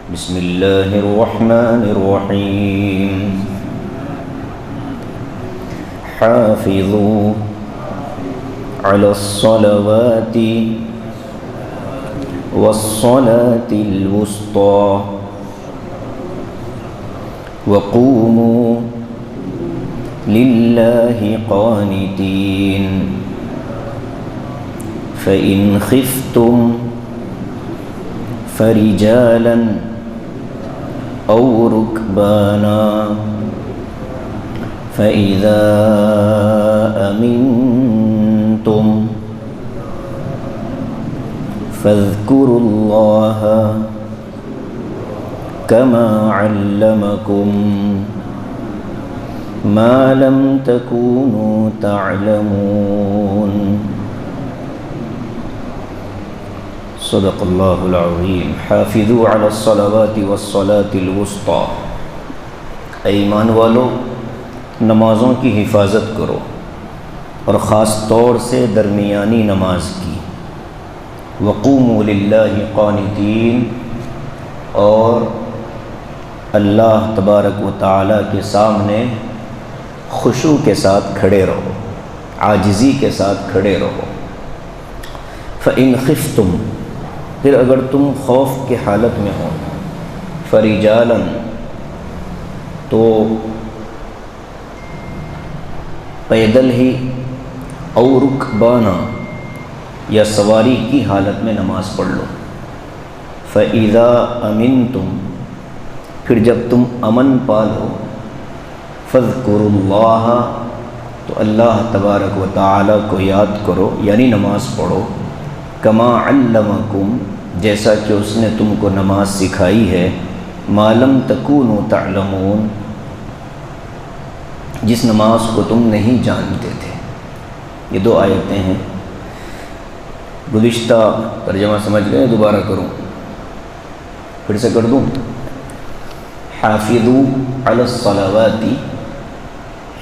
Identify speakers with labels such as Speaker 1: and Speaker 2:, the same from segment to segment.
Speaker 1: بسم اللہ الرحمن الرحیم حافظوا علی الصلوات والصلاة الوسطى وقوموا للہ قانتین فإن خفتم فرجالا أو ركبانا فإذا أمنتم فاذكروا الله كما علمكم ما لم تكونوا تعلمون صدق اللہ العظیم حافظوا علی الصلوات والصلاة الوسطى اے ایمان والو نمازوں کی حفاظت کرو اور خاص طور سے درمیانی نماز کی وقوموا للہ قانتین اور اللہ تبارک و تعالیٰ کے سامنے خشوع کے ساتھ کھڑے رہو عاجزی کے ساتھ کھڑے رہو فإن خفتم پھر اگر تم خوف کے حالت میں ہو فرجالاً تو پیدل ہی او رکبانا یا سواری کی حالت میں نماز پڑھ لو فإذا أمنتم پھر جب تم امن پالو فاذکروا اللہ تو اللہ تبارک و تعالیٰ کو یاد کرو یعنی نماز پڑھو کما علمکم جیسا کہ اس نے تم کو نماز سکھائی ہے ما لم تکونوا تعلمون جس نماز کو تم نہیں جانتے تھے یہ دو آیتیں ہیں گزشتہ ترجمہ سمجھ گئے دوبارہ کروں پھر سے کر دوں حافظوا علی الصلوات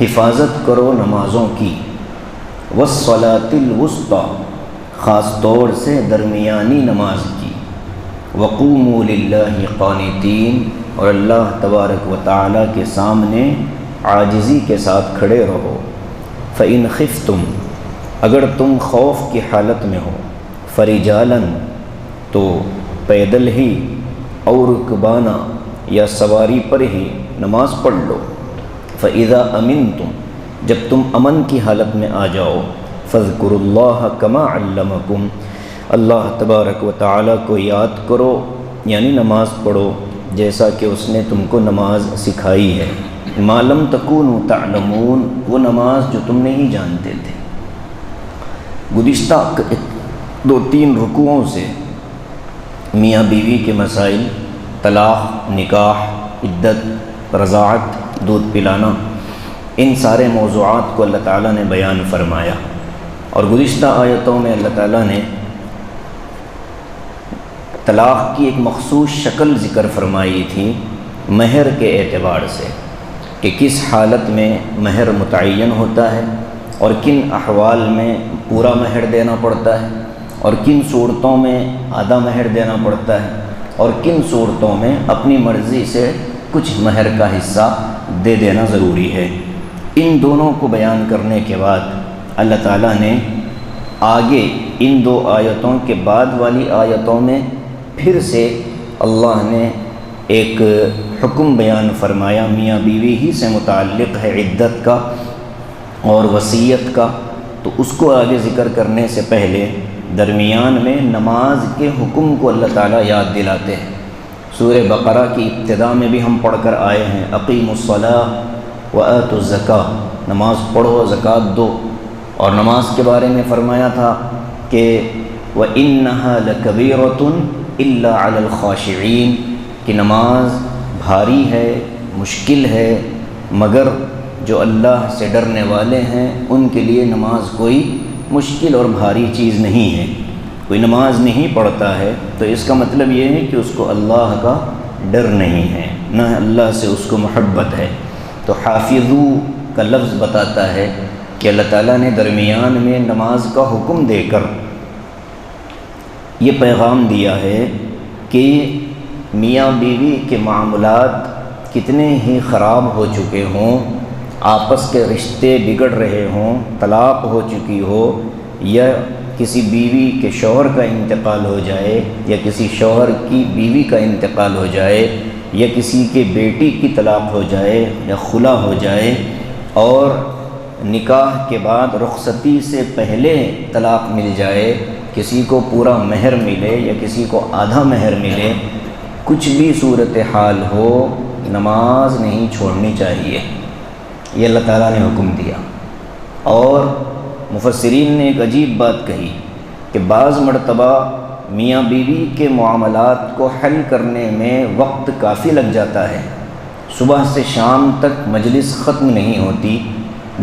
Speaker 1: حفاظت کرو نمازوں کی والصلاة الوسطى خاص طور سے درمیانی نماز کی وقوموا للہ قانتین اور اللہ تبارک و تعالیٰ کے سامنے عاجزی کے ساتھ کھڑے رہو فإن خفتم اگر تم خوف کی حالت میں ہو فرجالاً تو پیدل ہی اور رکبانا یا سواری پر ہی نماز پڑھ لو فإذا أمنتم جب تم امن کی حالت میں آ جاؤ فاذکروا اللہ کما علمکم اللہ تبارک و تعالیٰ کو یاد کرو یعنی نماز پڑھو جیسا کہ اس نے تم کو نماز سکھائی ہے ما لم تکونوا تعلمون وہ نماز جو تم نہیں جانتے تھے گزشتہ 2-3 رکوعوں سے میاں بیوی کے مسائل طلاق نکاح عدت رضاعت دودھ پلانا ان سارے موضوعات کو اللہ تعالیٰ نے بیان فرمایا اور گزشتہ آیتوں میں اللہ تعالیٰ نے طلاق کی ایک مخصوص شکل ذکر فرمائی تھی مہر کے اعتبار سے کہ کس حالت میں مہر متعین ہوتا ہے اور کن احوال میں پورا مہر دینا پڑتا ہے اور کن صورتوں میں آدھا مہر دینا پڑتا ہے اور کن صورتوں میں اپنی مرضی سے کچھ مہر کا حصہ دے دینا ضروری ہے ان دونوں کو بیان کرنے کے بعد اللہ تعالیٰ نے آگے ان 2 آیتوں کے بعد والی آیتوں میں پھر سے اللہ نے ایک حکم بیان فرمایا میاں بیوی ہی سے متعلق ہے عدت کا اور وصیت کا تو اس کو آگے ذکر کرنے سے پہلے درمیان میں نماز کے حکم کو اللہ تعالیٰ یاد دلاتے ہیں سورہ بقرہ کی ابتدا میں بھی ہم پڑھ کر آئے ہیں اقیموا الصلاۃ وآتوا الزکاۃ نماز پڑھو زکوٰۃ دو اور نماز کے بارے میں فرمایا تھا کہ وَإِنَّهَا لَكَبِيرَةٌ إِلَّا عَلَى الْخَاشِعِينَ کہ نماز بھاری ہے مشکل ہے مگر جو اللہ سے ڈرنے والے ہیں ان کے لیے نماز کوئی مشکل اور بھاری چیز نہیں ہے کوئی نماز نہیں پڑھتا ہے تو اس کا مطلب یہ ہے کہ اس کو اللہ کا ڈر نہیں ہے نہ اللہ سے اس کو محبت ہے تو حافظو کا لفظ بتاتا ہے کہ اللہ تعالیٰ نے درمیان میں نماز کا حکم دے کر یہ پیغام دیا ہے کہ میاں بیوی کے معاملات کتنے ہی خراب ہو چکے ہوں، آپس کے رشتے بگڑ رہے ہوں، طلاق ہو چکی ہو، یا کسی بیوی کے شوہر کا انتقال ہو جائے، یا کسی شوہر کی بیوی کا انتقال ہو جائے، یا کسی کے بیٹی کی طلاق ہو جائے یا خلا ہو جائے، اور نکاح کے بعد رخصتی سے پہلے طلاق مل جائے، کسی کو پورا مہر ملے یا کسی کو آدھا مہر ملے، کچھ بھی صورتحال ہو نماز نہیں چھوڑنی چاہیے، یہ اللہ تعالیٰ نے حکم دیا۔ اور مفسرین نے ایک عجیب بات کہی کہ بعض مرتبہ میاں بیوی کے معاملات کو حل کرنے میں وقت کافی لگ جاتا ہے، صبح سے شام تک مجلس ختم نہیں ہوتی،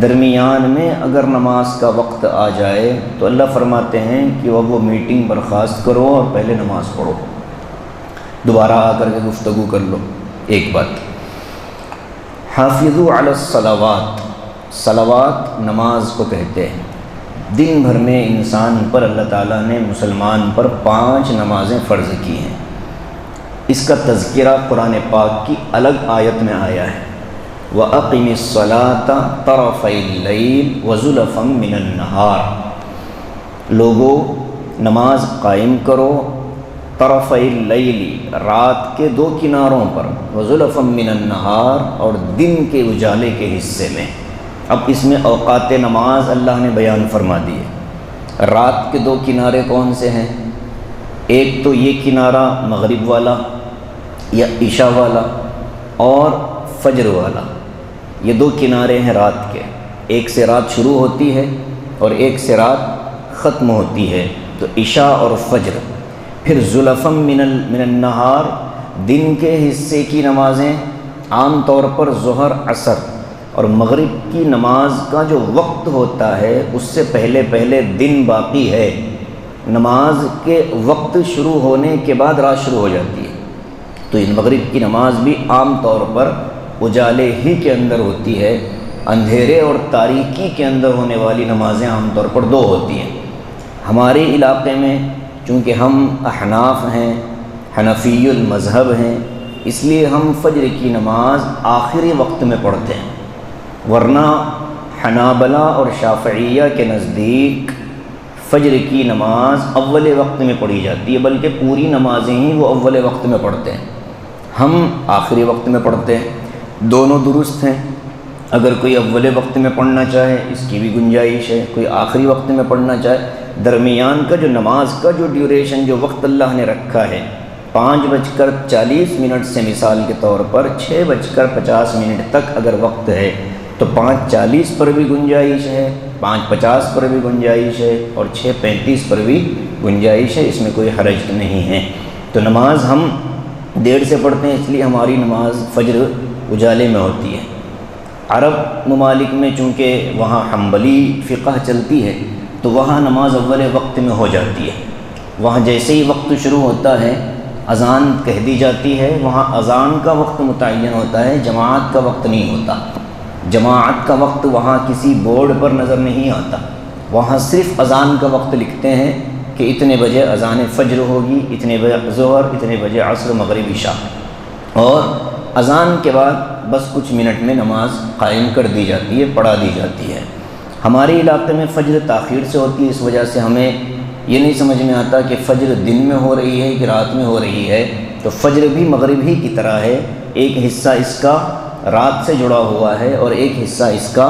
Speaker 1: درمیان میں اگر نماز کا وقت آ جائے تو اللہ فرماتے ہیں کہ وہ میٹنگ برخاست کرو اور پہلے نماز پڑھو، دوبارہ آ کر کے گفتگو کر لو۔ ایک بات، حافظوا علی الصلوات، صلوات نماز کو کہتے ہیں۔ دن بھر میں انسان پر اللہ تعالیٰ نے مسلمان پر 5 نمازیں فرض کی ہیں۔ اس کا تذکرہ قرآن پاک کی الگ آیت میں آیا ہے، وَأَقِمِ الصَّلَاةَ طَرَفَيِ اللَّيْلِ وَزُلَفًا مِّنَ النَّهَارِ، لوگو نماز قائم کرو طرفِ اللیل، رات کے 2 کناروں پر، وَزُلَفًا مِّنَ النَّهَارِ، اور دن کے اجالے کے حصے میں۔ اب اس میں اوقات نماز اللہ نے بیان فرما دیے۔ رات کے 2 کنارے کون سے ہیں؟ ایک تو یہ کنارہ مغرب والا یا عشاء والا، اور فجر والا، یہ 2 کنارے ہیں رات کے، ایک سے رات شروع ہوتی ہے اور ایک سے رات ختم ہوتی ہے، تو عشاء اور فجر۔ پھر زلفم من النہار، دن کے حصے کی نمازیں عام طور پر ظہر، عصر اور مغرب کی نماز کا جو وقت ہوتا ہے اس سے پہلے پہلے دن باقی ہے، نماز کے وقت شروع ہونے کے بعد رات شروع ہو جاتی ہے، تو اس مغرب کی نماز بھی عام طور پر اجالے ہی کے اندر ہوتی ہے، اندھیرے اور تاریکی کے اندر ہونے والی نمازیں عام طور پر 2 ہوتی ہیں۔ ہمارے علاقے میں چونکہ ہم احناف ہیں، حنفی المذہب ہیں، اس لیے ہم فجر کی نماز آخری وقت میں پڑھتے ہیں، ورنہ حنابلہ اور شافعیہ کے نزدیک فجر کی نماز اول وقت میں پڑھی جاتی ہے، بلکہ پوری نمازیں ہی وہ اول وقت میں پڑھتے ہیں، ہم آخری وقت میں پڑھتے ہیں۔ دونوں درست ہیں، اگر کوئی اول وقت میں پڑھنا چاہے اس کی بھی گنجائش ہے، کوئی آخری وقت میں پڑھنا چاہے، درمیان کا جو نماز کا جو ڈیوریشن، جو وقت اللہ نے رکھا ہے 5:40 سے مثال کے طور پر 6:50 تک اگر وقت ہے تو 5:40 پر بھی گنجائش ہے، 5:50 پر بھی گنجائش ہے، اور 6:35 پر بھی گنجائش ہے، اس میں کوئی حرج نہیں ہے۔ تو نماز ہم دیر سے پڑھتے ہیں، اس لیے ہماری نماز فجر اجالے میں ہوتی ہے۔ عرب ممالک میں چونکہ وہاں حنبلی فقہ چلتی ہے تو وہاں نماز اول وقت میں ہو جاتی ہے، وہاں جیسے ہی وقت شروع ہوتا ہے اذان کہہ دی جاتی ہے، وہاں اذان کا وقت متعین ہوتا ہے، جماعت کا وقت نہیں ہوتا، جماعت کا وقت وہاں کسی بورڈ پر نظر نہیں آتا، وہاں صرف اذان کا وقت لکھتے ہیں کہ اتنے بجے اذان فجر ہوگی، اتنے بجے ظہر، اتنے بجے عصر، مغرب، عشاء، اور اذان کے بعد بس کچھ منٹ میں نماز قائم کر دی جاتی ہے، پڑھا دی جاتی ہے۔ ہمارے علاقے میں فجر تاخیر سے ہوتی ہے، اس وجہ سے ہمیں یہ نہیں سمجھ میں آتا کہ فجر دن میں ہو رہی ہے کہ رات میں ہو رہی ہے، تو فجر بھی مغرب ہی کی طرح ہے، ایک حصہ اس کا رات سے جڑا ہوا ہے اور ایک حصہ اس کا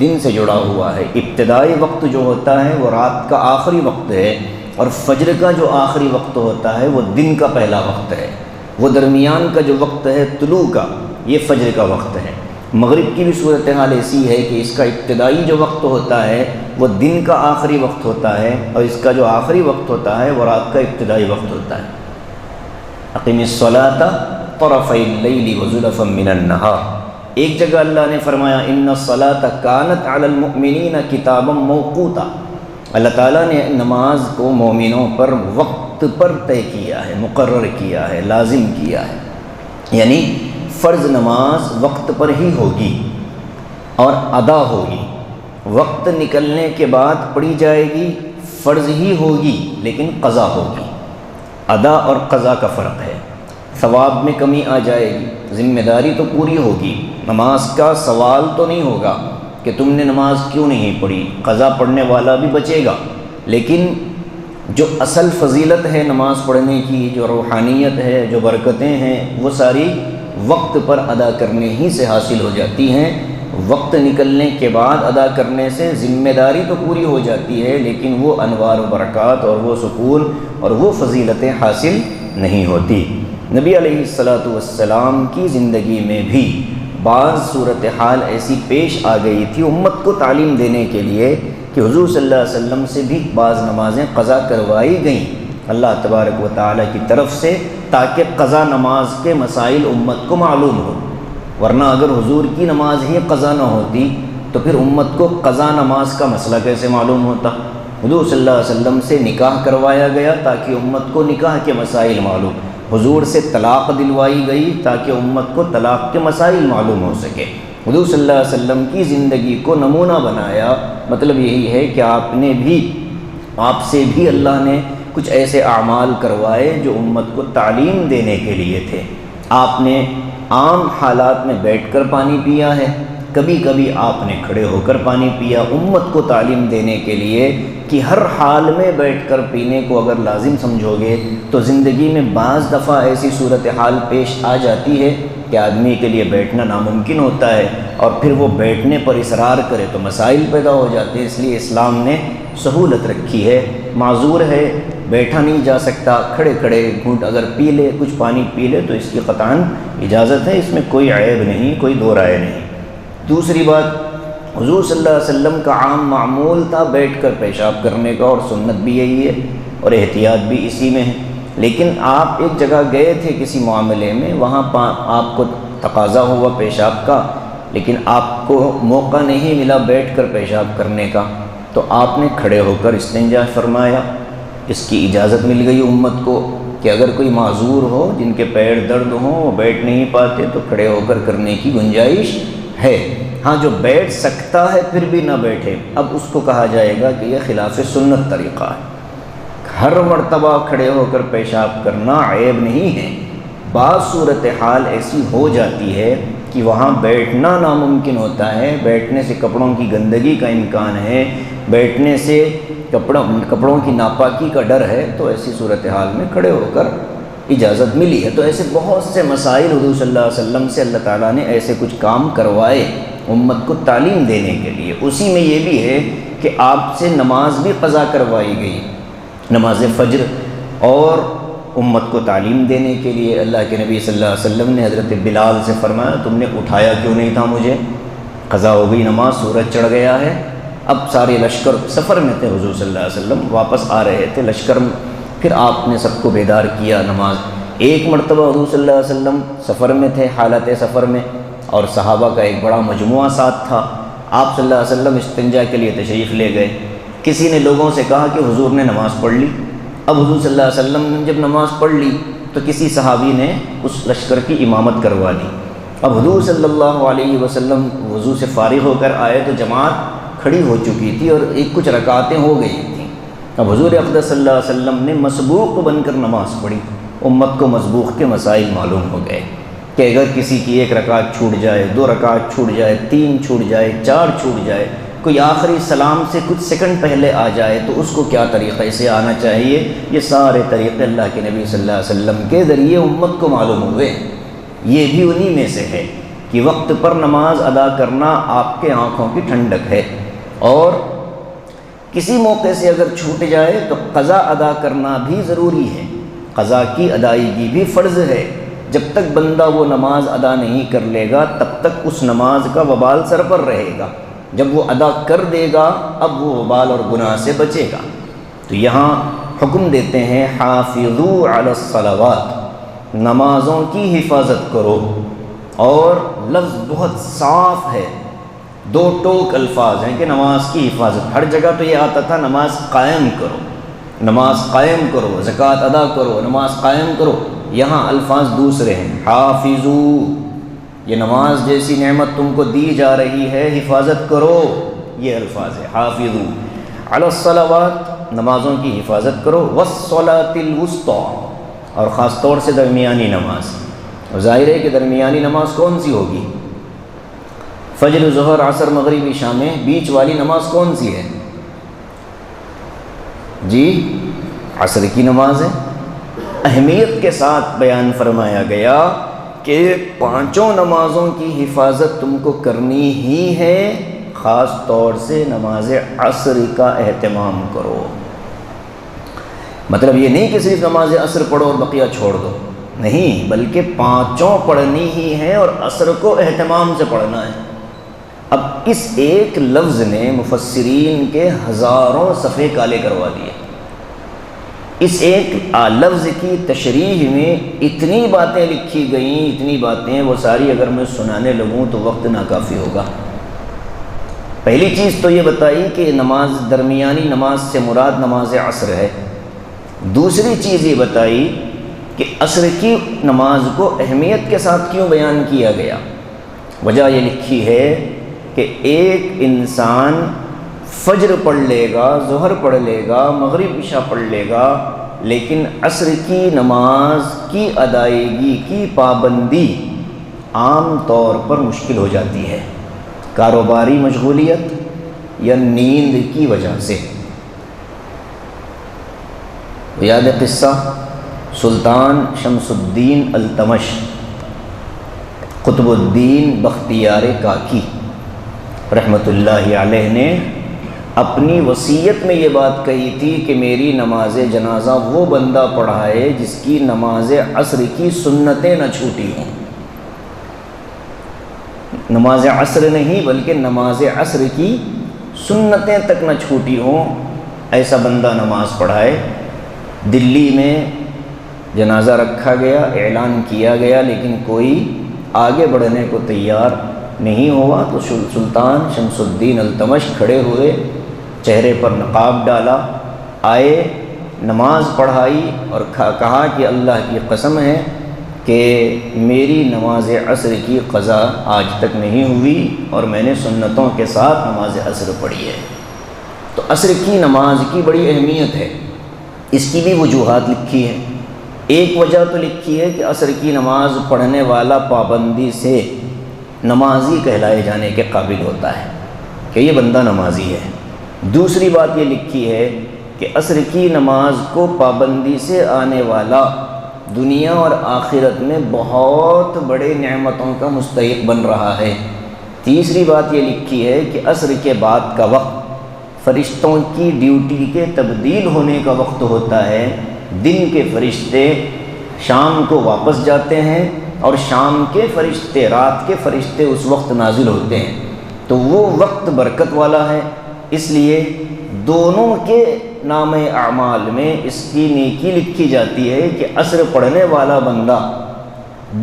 Speaker 1: دن سے جڑا ہوا ہے۔ ابتدائی وقت جو ہوتا ہے وہ رات کا آخری وقت ہے، اور فجر کا جو آخری وقت ہوتا ہے وہ دن کا پہلا وقت ہے، وہ درمیان کا جو وقت ہے طلوع کا، یہ فجر کا وقت ہے۔ مغرب کی بھی صورتحال ایسی ہے کہ اس کا ابتدائی جو وقت ہوتا ہے وہ دن کا آخری وقت ہوتا ہے، اور اس کا جو آخری وقت ہوتا ہے وہ رات کا ابتدائی وقت ہوتا ہے۔ اقیم الصلاۃ طرفی اللیل وزلفا من النہار، ایک جگہ اللہ نے فرمایا ان الصلاۃ کانت علی المؤمنین کتابا موقوتا، اللہ تعالیٰ نے نماز کو مومنوں پر وقت پر طے کیا ہے، مقرر کیا ہے، لازم کیا ہے، یعنی فرض نماز وقت پر ہی ہوگی اور ادا ہوگی، وقت نکلنے کے بعد پڑھی جائے گی، فرض ہی ہوگی لیکن قضا ہوگی۔ ادا اور قضا کا فرق ہے، ثواب میں کمی آ جائے گی، ذمہ داری تو پوری ہوگی، نماز کا سوال تو نہیں ہوگا کہ تم نے نماز کیوں نہیں پڑھی، قضا پڑھنے والا بھی بچے گا، لیکن جو اصل فضیلت ہے نماز پڑھنے کی، جو روحانیت ہے، جو برکتیں ہیں، وہ ساری وقت پر ادا کرنے ہی سے حاصل ہو جاتی ہیں۔ وقت نکلنے کے بعد ادا کرنے سے ذمہ داری تو پوری ہو جاتی ہے، لیکن وہ انوار و برکات اور وہ سکون اور وہ فضیلتیں حاصل نہیں ہوتی۔ نبی علیہ السلام کی زندگی میں بھی بعض صورتحال ایسی پیش آ گئی تھی امت کو تعلیم دینے کے لیے کہ حضور صلی اللہ علیہ وسلم سے بھی بعض نمازیں قضا کروائی گئیں اللہ تبارک و تعالیٰ کی طرف سے، تاکہ قضا نماز کے مسائل امت کو معلوم ہو، ورنہ اگر حضور کی نماز ہی قضا نہ ہوتی تو پھر امت کو قضا نماز کا مسئلہ کیسے معلوم ہوتا۔ حضور صلی اللہ علیہ وسلم سے نکاح کروایا گیا تاکہ امت کو نکاح کے مسائل معلوم، حضور سے طلاق دلوائی گئی تاکہ امت کو طلاق کے مسائل معلوم ہو سکے۔ حضور صلی اللہ علیہ وسلم کی زندگی کو نمونہ بنایا، مطلب یہی ہے کہ آپ سے بھی اللہ نے کچھ ایسے اعمال کروائے جو امت کو تعلیم دینے کے لیے تھے۔ آپ نے عام حالات میں بیٹھ کر پانی پیا ہے، کبھی کبھی آپ نے کھڑے ہو کر پانی پیا، امت کو تعلیم دینے کے لیے کہ ہر حال میں بیٹھ کر پینے کو اگر لازم سمجھو گے تو زندگی میں بعض دفعہ ایسی صورتحال پیش آ جاتی ہے کہ آدمی کے لیے بیٹھنا ناممکن ہوتا ہے، اور پھر وہ بیٹھنے پر اصرار کرے تو مسائل پیدا ہو جاتے ہیں۔ اس لیے اسلام نے سہولت رکھی ہے، معذور ہے، بیٹھا نہیں جا سکتا، کھڑے کھڑے گھونٹ اگر پی لے، کچھ پانی پی لے تو اس کی قطعاً اجازت ہے، اس میں کوئی عیب نہیں، کوئی دو رائے نہیں۔ دوسری بات، حضور صلی اللہ علیہ وسلم کا عام معمول تھا بیٹھ کر پیشاب کرنے کا، اور سنت بھی یہی ہے اور احتیاط بھی اسی میں ہے، لیکن آپ ایک جگہ گئے تھے کسی معاملے میں، وہاں آپ کو تقاضا ہوا پیشاب کا، لیکن آپ کو موقع نہیں ملا بیٹھ کر پیشاب کرنے کا، تو آپ نے کھڑے ہو کر استنجا فرمایا۔ اس کی اجازت مل گئی امت کو کہ اگر کوئی معذور ہو، جن کے پیر درد ہوں، وہ بیٹھ نہیں پاتے تو کھڑے ہو کر کرنے کی گنجائش ہے۔ ہاں، جو بیٹھ سکتا ہے پھر بھی نہ بیٹھے، اب اس کو کہا جائے گا کہ یہ خلاف سنت طریقہ ہے۔ ہر مرتبہ کھڑے ہو کر پیشاب کرنا عیب نہیں ہے، بعض صورتحال ایسی ہو جاتی ہے کہ وہاں بیٹھنا ناممکن ہوتا ہے، بیٹھنے سے کپڑوں کی گندگی کا امکان ہے، بیٹھنے سے کپڑوں کی ناپاکی کا ڈر ہے، تو ایسی صورتحال میں کھڑے ہو کر اجازت ملی ہے۔ تو ایسے بہت سے مسائل حضور صلی اللہ علیہ وسلم سے اللہ تعالیٰ نے ایسے کچھ کام کروائے امت کو تعلیم دینے کے لیے۔ اسی میں یہ بھی ہے کہ آپ سے نماز بھی قضا کروائی گئی، نماز فجر، اور امت کو تعلیم دینے کے لیے اللہ کے نبی صلی اللہ علیہ وسلم نے حضرت بلال سے فرمایا تم نے اٹھایا کیوں نہیں تھا مجھے، قضا ہو گئی نماز، سورج چڑھ گیا ہے۔ اب سارے لشکر سفر میں تھے، حضور صلی اللہ علیہ وسلم واپس آ رہے تھے لشکر میں، پھر آپ نے سب کو بیدار کیا نماز۔ ایک مرتبہ حضور صلی اللہ علیہ وسلم سفر میں تھے، حالت سفر میں، اور صحابہ کا ایک بڑا مجموعہ ساتھ تھا، آپ صلی اللہ علیہ وسلم استنجا کے لیے تشریف لے گئے۔ کسی نے لوگوں سے کہا کہ حضور نے نماز پڑھ لی۔ اب حضور صلی اللہ علیہ وسلم نے جب نماز پڑھ لی تو کسی صحابی نے اس لشکر کی امامت کروا دی۔ اب حضور صلی اللہ علیہ وسلم وضو سے فارغ ہو کر آئے تو جماعت کھڑی ہو چکی تھی اور کچھ رکعتیں ہو گئی تھیں۔ اب حضور اقدس صلی اللہ علیہ وسلم نے مسبوق بن کر نماز پڑھی۔ امت کو مسبوق کے مسائل معلوم ہو گئے کہ اگر کسی کی ایک رکعت چھوٹ جائے، 2 رکعت چھوٹ جائے، 3 چھوٹ جائے، 4 چھوٹ جائے، کوئی آخری سلام سے کچھ سیکنڈ پہلے آ جائے تو اس کو کیا طریقے سے آنا چاہیے، یہ سارے طریقے اللہ کے نبی صلی اللہ علیہ وسلم کے ذریعے امت کو معلوم ہوئے۔ یہ بھی انہی میں سے ہے کہ وقت پر نماز ادا کرنا آپ کے آنکھوں کی ٹھنڈک ہے، اور کسی موقع سے اگر چھوٹ جائے تو قضا ادا کرنا بھی ضروری ہے، قضا کی ادائیگی بھی فرض ہے۔ جب تک بندہ وہ نماز ادا نہیں کر لے گا تب تک اس نماز کا وبال سر پر رہے گا، جب وہ ادا کر دے گا اب وہ وبال اور گناہ سے بچے گا۔ تو یہاں حکم دیتے ہیں حافظوا علی الصلوات، نمازوں کی حفاظت کرو، اور لفظ بہت صاف ہے، 2 ٹوک الفاظ ہیں کہ نماز کی حفاظت۔ ہر جگہ تو یہ آتا تھا نماز قائم کرو، نماز قائم کرو، زکوٰۃ ادا کرو، نماز قائم کرو، یہاں الفاظ دوسرے ہیں، حافظو، یہ نماز جیسی نعمت تم کو دی جا رہی ہے، حفاظت کرو، یہ الفاظ ہے، حافظو علی الصلوات، نمازوں کی حفاظت کرو، والصلاۃ الوسطیٰ، اور خاص طور سے درمیانی نماز. ظاہر ہے کہ درمیانی نماز کون سی ہوگی؟ فجر، ظہر، عصر، مغرب، عشاء میں بیچ والی نماز کون سی ہے؟ جی عصر کی نماز ہے. اہمیت کے ساتھ بیان فرمایا گیا کہ پانچوں نمازوں کی حفاظت تم کو کرنی ہی ہے، خاص طور سے نماز عصر کا اہتمام کرو. مطلب یہ نہیں کہ صرف نماز عصر پڑھو اور بقیہ چھوڑ دو، نہیں، بلکہ پانچوں پڑھنی ہی ہے اور عصر کو اہتمام سے پڑھنا ہے. اب اس ایک لفظ نے مفسرین کے ہزاروں صفحے کالے کروا دیے. اس ایک لفظ کی تشریح میں اتنی باتیں لکھی گئیں، اتنی باتیں، وہ ساری اگر میں سنانے لگوں تو وقت ناکافی ہوگا. پہلی چیز تو یہ بتائی کہ نماز، درمیانی نماز سے مراد نماز عصر ہے. دوسری چیز یہ بتائی کہ عصر کی نماز کو اہمیت کے ساتھ کیوں بیان کیا گیا. وجہ یہ لکھی ہے کہ ایک انسان فجر پڑھ لے گا، ظہر پڑھ لے گا، مغرب عشاء پڑھ لے گا، لیکن عصر کی نماز کی ادائیگی کی پابندی عام طور پر مشکل ہو جاتی ہے، کاروباری مشغولیت یا نیند کی وجہ سے. یاد قصہ سلطان شمس الدین التمش، قطب الدین بختیار کاکی رحمۃ اللہ علیہ نے اپنی وصیت میں یہ بات کہی تھی کہ میری نماز جنازہ وہ بندہ پڑھائے جس کی نماز عصر کی سنتیں نہ چھوٹی ہوں. نماز عصر نہیں بلکہ نماز عصر کی سنتیں تک نہ چھوٹی ہوں، ایسا بندہ نماز پڑھائے. دلی میں جنازہ رکھا گیا، اعلان کیا گیا، لیکن کوئی آگے بڑھنے کو تیار نہیں ہوا. تو سلطان شمس الدین التمش کھڑے ہوئے، چہرے پر نقاب ڈالا، آئے، نماز پڑھائی اور کہا کہ اللہ کی قسم ہے کہ میری نماز عصر کی قضا آج تک نہیں ہوئی اور میں نے سنتوں کے ساتھ نماز عصر پڑھی ہے. تو عصر کی نماز کی بڑی اہمیت ہے. اس کی بھی وجوہات لکھی ہیں. ایک وجہ تو لکھی ہے کہ عصر کی نماز پڑھنے والا پابندی سے نمازی کہلائے جانے کے قابل ہوتا ہے کہ یہ بندہ نمازی ہے. دوسری بات یہ لکھی ہے کہ عصر کی نماز کو پابندی سے آنے والا دنیا اور آخرت میں بہت بڑے نعمتوں کا مستحق بن رہا ہے. تیسری بات یہ لکھی ہے کہ عصر کے بعد کا وقت فرشتوں کی ڈیوٹی کے تبدیل ہونے کا وقت ہوتا ہے. دن کے فرشتے شام کو واپس جاتے ہیں اور شام کے فرشتے، رات کے فرشتے اس وقت نازل ہوتے ہیں. تو وہ وقت برکت والا ہے، اس لیے دونوں کے نام اعمال میں اس کی نیکی لکھی جاتی ہے کہ عصر پڑھنے والا بندہ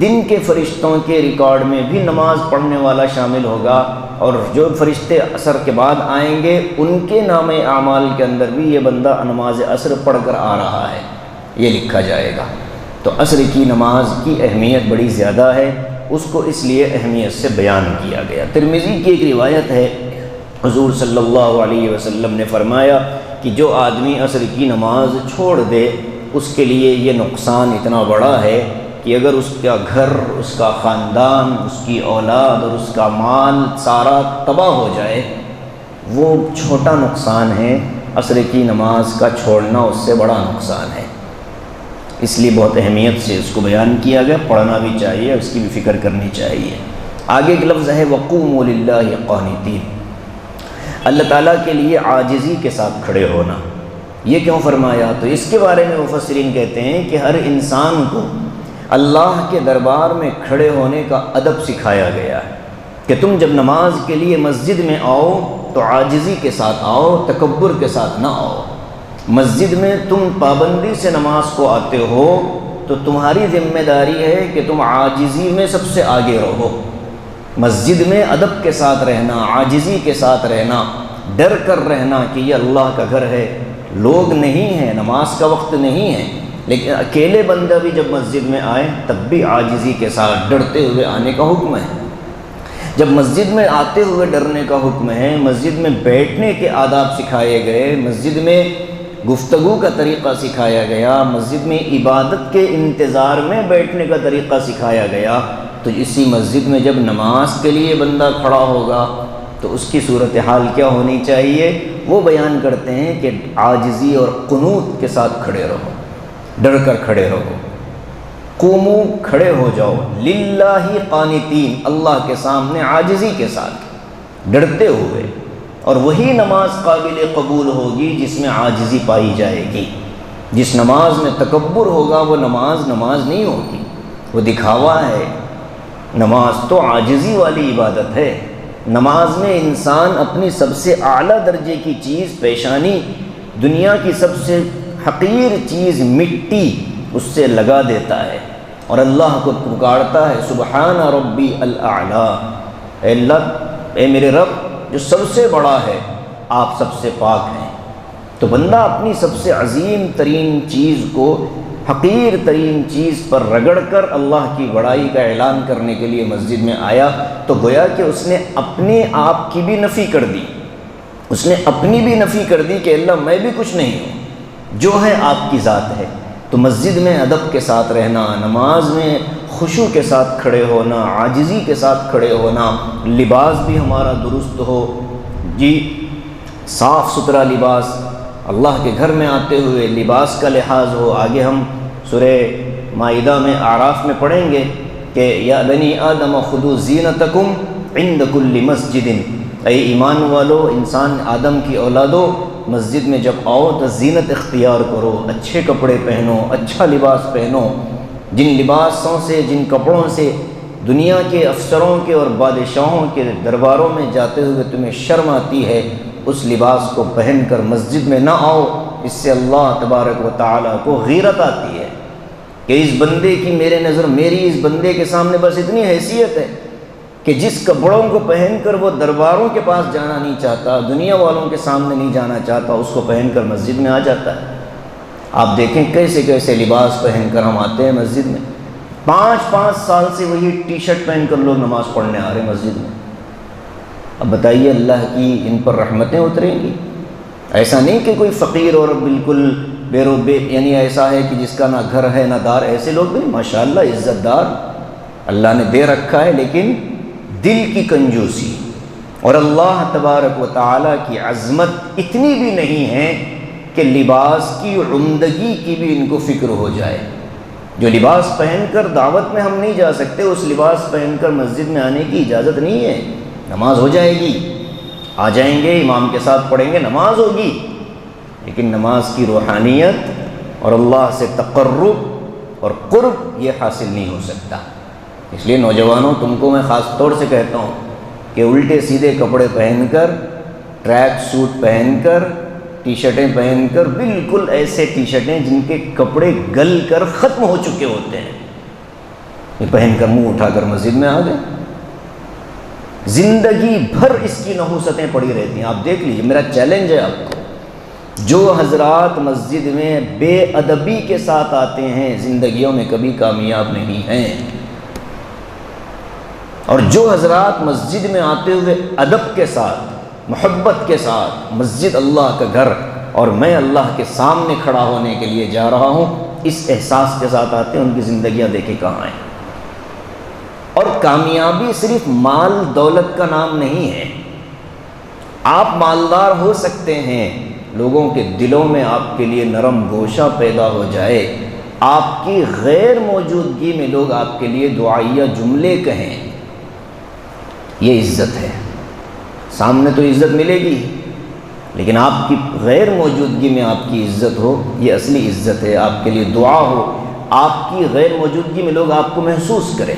Speaker 1: دن کے فرشتوں کے ریکارڈ میں بھی نماز پڑھنے والا شامل ہوگا، اور جو فرشتے عصر کے بعد آئیں گے ان کے نام اعمال کے اندر بھی یہ بندہ نماز عصر پڑھ کر آ رہا ہے، یہ لکھا جائے گا. تو عصر کی نماز کی اہمیت بڑی زیادہ ہے، اس کو اس لیے اہمیت سے بیان کیا گیا. ترمذی کی ایک روایت ہے، حضور صلی اللہ علیہ وسلم نے فرمایا کہ جو آدمی عصر کی نماز چھوڑ دے اس کے لیے یہ نقصان اتنا بڑا ہے کہ اگر اس کا گھر، اس کا خاندان، اس کی اولاد اور اس کا مال سارا تباہ ہو جائے، وہ چھوٹا نقصان ہے. عصر کی نماز کا چھوڑنا اس سے بڑا نقصان ہے. اس لیے بہت اہمیت سے اس کو بیان کیا گیا. پڑھنا بھی چاہیے، اس کی بھی فکر کرنی چاہیے. آگے ایک لفظ ہے وَقُومُوا لِلَّهِ قَانِتِينَ، اللہ تعالیٰ کے لیے عاجزی کے ساتھ کھڑے ہونا. یہ کیوں فرمایا؟ تو اس کے بارے میں مفسرین کہتے ہیں کہ ہر انسان کو اللہ کے دربار میں کھڑے ہونے کا ادب سکھایا گیا ہے کہ تم جب نماز کے لیے مسجد میں آؤ تو عاجزی کے ساتھ آؤ، تکبر کے ساتھ نہ آؤ. مسجد میں تم پابندی سے نماز کو آتے ہو تو تمہاری ذمہ داری ہے کہ تم عاجزی میں سب سے آگے رہو. مسجد میں ادب کے ساتھ رہنا، عاجزی کے ساتھ رہنا، ڈر کر رہنا کہ یہ اللہ کا گھر ہے، لوگ نہیں ہیں، نماز کا وقت نہیں ہے. لیکن اکیلے بندہ بھی جب مسجد میں آئے تب بھی عاجزی کے ساتھ ڈرتے ہوئے آنے کا حکم ہے. جب مسجد میں آتے ہوئے ڈرنے کا حکم ہے، مسجد میں بیٹھنے کے آداب سکھائے گئے، مسجد میں گفتگو کا طریقہ سکھایا گیا، مسجد میں عبادت کے انتظار میں بیٹھنے کا طریقہ سکھایا گیا، تو اسی مسجد میں جب نماز کے لیے بندہ کھڑا ہوگا تو اس کی صورتحال کیا ہونی چاہیے؟ وہ بیان کرتے ہیں کہ عاجزی اور قنوت کے ساتھ کھڑے رہو، ڈر کر کھڑے رہو، قومو کھڑے ہو جاؤ، للہ قانتین، اللہ کے سامنے عاجزی کے ساتھ ڈرتے ہوئے، اور وہی نماز قابل قبول ہوگی جس میں عاجزی پائی جائے گی۔ جس نماز میں تکبر ہوگا وہ نماز نہیں ہوگی، وہ دکھاوا ہے۔ نماز تو عاجزی والی عبادت ہے۔ نماز میں انسان اپنی سب سے اعلیٰ درجے کی چیز، پیشانی، دنیا کی سب سے حقیر چیز مٹی، اس سے لگا دیتا ہے اور اللہ کو پکارتا ہے، سبحان ربی الاعلیٰ، اے اللہ، اے میرے رب جو سب سے بڑا ہے، آپ سب سے پاک ہیں۔ تو بندہ اپنی سب سے عظیم ترین چیز کو حقیر ترین چیز پر رگڑ کر اللہ کی بڑائی کا اعلان کرنے کے لیے مسجد میں آیا، تو گویا کہ اس نے اپنے آپ کی بھی نفی کر دی، اس نے اپنی بھی نفی کر دی کہ اللہ میں بھی کچھ نہیں ہوں، جو ہے آپ کی ذات ہے۔ تو مسجد میں ادب کے ساتھ رہنا، نماز میں خشوع کے ساتھ کھڑے ہونا، عاجزی کے ساتھ کھڑے ہونا، لباس بھی ہمارا درست ہو، جی صاف ستھرا لباس، اللہ کے گھر میں آتے ہوئے لباس کا لحاظ ہو۔ آگے ہم سورہ مائدہ میں اعراف میں پڑھیں گے کہ یا بنی آدم خذوا زینتکم عند کل مسجد، اے ایمان والو، انسان آدم کی اولادو، مسجد میں جب آؤ تو زینت اختیار کرو، اچھے کپڑے پہنو، اچھا لباس پہنو۔ جن لباسوں سے، جن کپڑوں سے دنیا کے افسروں کے اور بادشاہوں کے درباروں میں جاتے ہوئے تمہیں شرم آتی ہے، اس لباس کو پہن کر مسجد میں نہ آؤ۔ اس سے اللہ تبارک و تعالیٰ کو غیرت آتی ہے کہ اس بندے کی میرے نظر، میری اس بندے کے سامنے بس اتنی حیثیت ہے کہ جس کپڑوں کو پہن کر وہ درباروں کے پاس جانا نہیں چاہتا، دنیا والوں کے سامنے نہیں جانا چاہتا، اس کو پہن کر مسجد میں آ جاتا ہے۔ آپ دیکھیں کیسے کیسے لباس پہن کر ہم آتے ہیں مسجد میں، 5 سال سے وہی ٹی شرٹ پہن کر لوگ نماز پڑھنے آ رہے ہیں مسجد میں۔ اب بتائیے اللہ کی ان پر رحمتیں اتریں گی؟ ایسا نہیں کہ کوئی فقیر اور بالکل بے یعنی ایسا ہے کہ جس کا نہ گھر ہے نہ دار، ایسے لوگ بھی ماشاءاللہ عزت دار اللہ نے دے رکھا ہے، لیکن دل کی کنجوسی اور اللہ تبارک و تعالیٰ کی عظمت اتنی بھی نہیں ہے کہ لباس کی عمدگی کی بھی ان کو فکر ہو جائے۔ جو لباس پہن کر دعوت میں ہم نہیں جا سکتے، اس لباس پہن کر مسجد میں آنے کی اجازت نہیں ہے۔ نماز ہو جائے گی، آ جائیں گے، امام کے ساتھ پڑھیں گے، نماز ہوگی، لیکن نماز کی روحانیت اور اللہ سے تقرب اور قرب یہ حاصل نہیں ہو سکتا۔ اس لیے نوجوانوں، تم کو میں خاص طور سے کہتا ہوں کہ الٹے سیدھے کپڑے پہن کر، ٹریک سوٹ پہن کر، ٹی شرٹیں پہن کر، بالکل ایسے ٹی شرٹیں جن کے کپڑے گل کر ختم ہو چکے ہوتے ہیں، یہ پہن کر منہ اٹھا کر مسجد میں آ گئے، زندگی بھر اس کی نحوستیں پڑی رہتی ہیں۔ آپ دیکھ لیجیے، میرا چیلنج ہے آپ کو، جو حضرات مسجد میں بے ادبی کے ساتھ آتے ہیں زندگیوں میں کبھی کامیاب نہیں ہیں، اور جو حضرات مسجد میں آتے ہوئے ادب کے ساتھ، محبت کے ساتھ، مسجد اللہ کا گھر اور میں اللہ کے سامنے کھڑا ہونے کے لیے جا رہا ہوں، اس احساس کے ساتھ آتے ہیں، ان کی زندگیاں دیکھیں کہاں ہیں۔ اور کامیابی صرف مال دولت کا نام نہیں ہے۔ آپ مالدار ہو سکتے ہیں، لوگوں کے دلوں میں آپ کے لیے نرم گوشہ پیدا ہو جائے، آپ کی غیر موجودگی میں لوگ آپ کے لیے دعائیہ جملے کہیں، یہ عزت ہے۔ سامنے تو عزت ملے گی، لیکن آپ کی غیر موجودگی میں آپ کی عزت ہو، یہ اصلی عزت ہے۔ آپ کے لیے دعا ہو، آپ کی غیر موجودگی میں لوگ آپ کو محسوس کریں،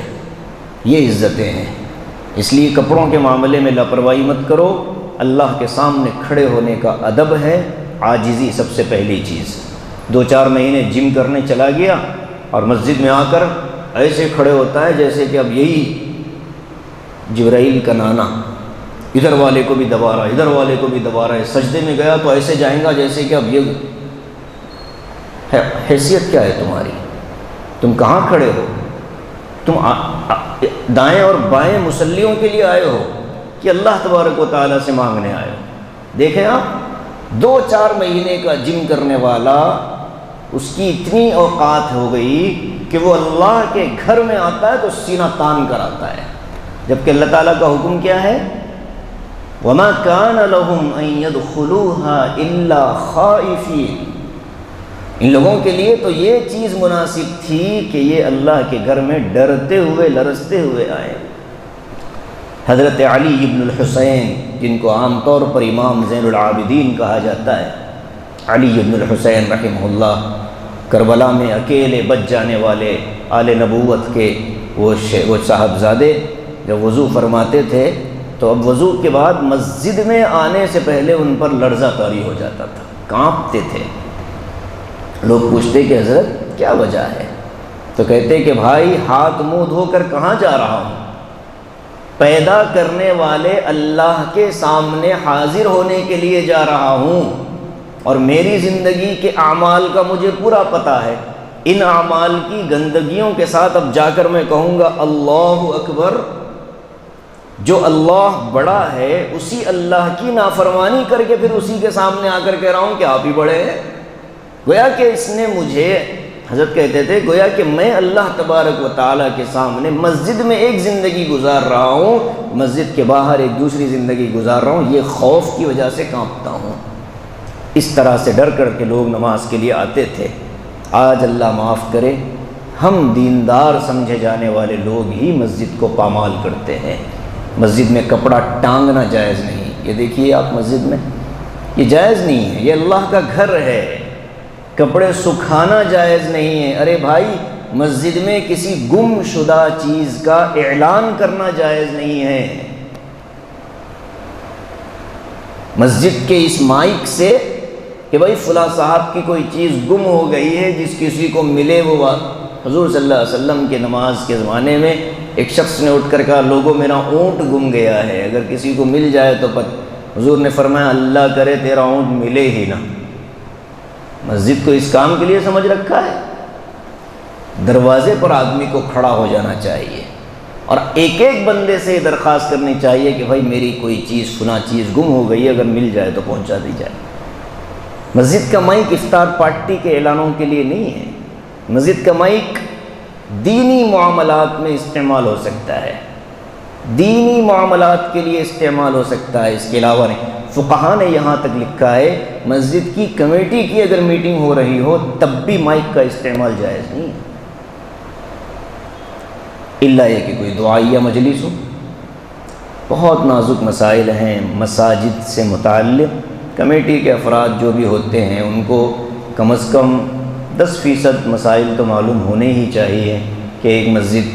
Speaker 1: یہ عزتیں ہیں۔ اس لیے کپڑوں کے معاملے میں لاپرواہی مت کرو۔ اللہ کے سامنے کھڑے ہونے کا ادب ہے عاجزی، سب سے پہلی چیز۔ 2-4 مہینے جم کرنے چلا گیا اور مسجد میں آ کر ایسے کھڑے ہوتا ہے جیسے کہ اب یہی جبرائیل کا نانا، ادھر والے کو بھی دبا رہا ہے، ادھر والے کو بھی دبا رہا ہے۔ سجدے میں گیا تو ایسے جائیں گا جیسے کہ اب یہ حیثیت کیا ہے تمہاری؟ تم کہاں کھڑے ہو؟ تم دائیں اور بائیں مصلیوں کے لیے آئے ہو کہ اللہ تبارک و تعالیٰ سے مانگنے آئے ہو؟ دیکھیں آپ 2-4 مہینے کا جم کرنے والا اس کی اتنی اوقات ہو گئی کہ وہ اللہ کے گھر میں آتا ہے تو سینہ تان کر آتا ہے، جبکہ اللہ تعالیٰ کا حکم کیا ہے؟ وَمَا كَانَ لَهُمْ أَن يَدْخُلُوهَا إِلَّا خَائِفِينَ۔ ان لوگوں کے لیے تو یہ چیز مناسب تھی کہ یہ اللہ کے گھر میں ڈرتے ہوئے لرزتے ہوئے آئے۔ حضرت علی ابن الحسین، جن کو عام طور پر امام زین العابدین کہا جاتا ہے، علی ابن الحسین رحمہ اللہ، کربلا میں اکیلے بچ جانے والے آل نبوت کے وہ صاحبزادے، جب وضو فرماتے تھے تو اب وضو کے بعد مسجد میں آنے سے پہلے ان پر لرزہ طاری ہو جاتا تھا، کانپتے تھے۔ لوگ پوچھتے کہ حضرت کیا وجہ ہے؟ تو کہتے کہ بھائی ہاتھ منہ دھو کر کہاں جا رہا ہوں؟ پیدا کرنے والے اللہ کے سامنے حاضر ہونے کے لیے جا رہا ہوں، اور میری زندگی کے اعمال کا مجھے پورا پتہ ہے۔ ان اعمال کی گندگیوں کے ساتھ اب جا کر میں کہوں گا اللہ اکبر، جو اللہ بڑا ہے اسی اللہ کی نافرمانی کر کے پھر اسی کے سامنے آ کر کہہ رہا ہوں کہ آپ ہی بڑے ہیں؟ گویا کہ اس نے مجھے، حضرت کہتے تھے، گویا کہ میں اللہ تبارک و تعالیٰ کے سامنے مسجد میں ایک زندگی گزار رہا ہوں، مسجد کے باہر ایک دوسری زندگی گزار رہا ہوں، یہ خوف کی وجہ سے کانپتا ہوں۔ اس طرح سے ڈر کر کے لوگ نماز کے لیے آتے تھے۔ آج اللہ معاف کرے، ہم دیندار سمجھے جانے والے لوگ ہی مسجد کو پامال کرتے ہیں۔ مسجد میں کپڑا ٹانگنا جائز نہیں، یہ دیکھیے آپ مسجد میں، یہ جائز نہیں ہے، یہ اللہ کا گھر ہے۔ کپڑے سکھانا جائز نہیں ہے۔ ارے بھائی، مسجد میں کسی گم شدہ چیز کا اعلان کرنا جائز نہیں ہے۔ مسجد کے اس مائک سے کہ بھائی فلاں صاحب کی کوئی چیز گم ہو گئی ہے، جس کسی کو ملے وہ حضور صلی اللہ علیہ وسلم کے نماز کے زمانے میں ایک شخص نے اٹھ کر کہا لوگوں میرا اونٹ گم گیا ہے، اگر کسی کو مل جائے تو حضور نے فرمایا اللہ کرے تیرا اونٹ ملے ہی نہ۔ مسجد کو اس کام کے لیے سمجھ رکھا ہے۔ دروازے پر آدمی کو کھڑا ہو جانا چاہیے اور ایک ایک بندے سے درخواست کرنی چاہیے کہ بھائی میری کوئی چیز فلاں چیز گم ہو گئی ہے، اگر مل جائے تو پہنچا دی جائے۔ مسجد کا مائک افطار پارٹی کے اعلانوں کے لیے نہیں ہے۔ مسجد کا مائک دینی معاملات میں استعمال ہو سکتا ہے، دینی معاملات کے لیے استعمال ہو سکتا ہے، اس کے علاوہ نہیں۔ فقہاء نے یہاں تک لکھا ہے مسجد کی کمیٹی کی اگر میٹنگ ہو رہی ہو تب بھی مائک کا استعمال جائز نہیں ہے، الا یہ کہ کوئی دعائیہ مجلس ہو۔ بہت نازک مسائل ہیں مساجد سے متعلق، کمیٹی کے افراد جو بھی ہوتے ہیں ان کو کم از کم 10% مسائل تو معلوم ہونے ہی چاہیے کہ ایک مسجد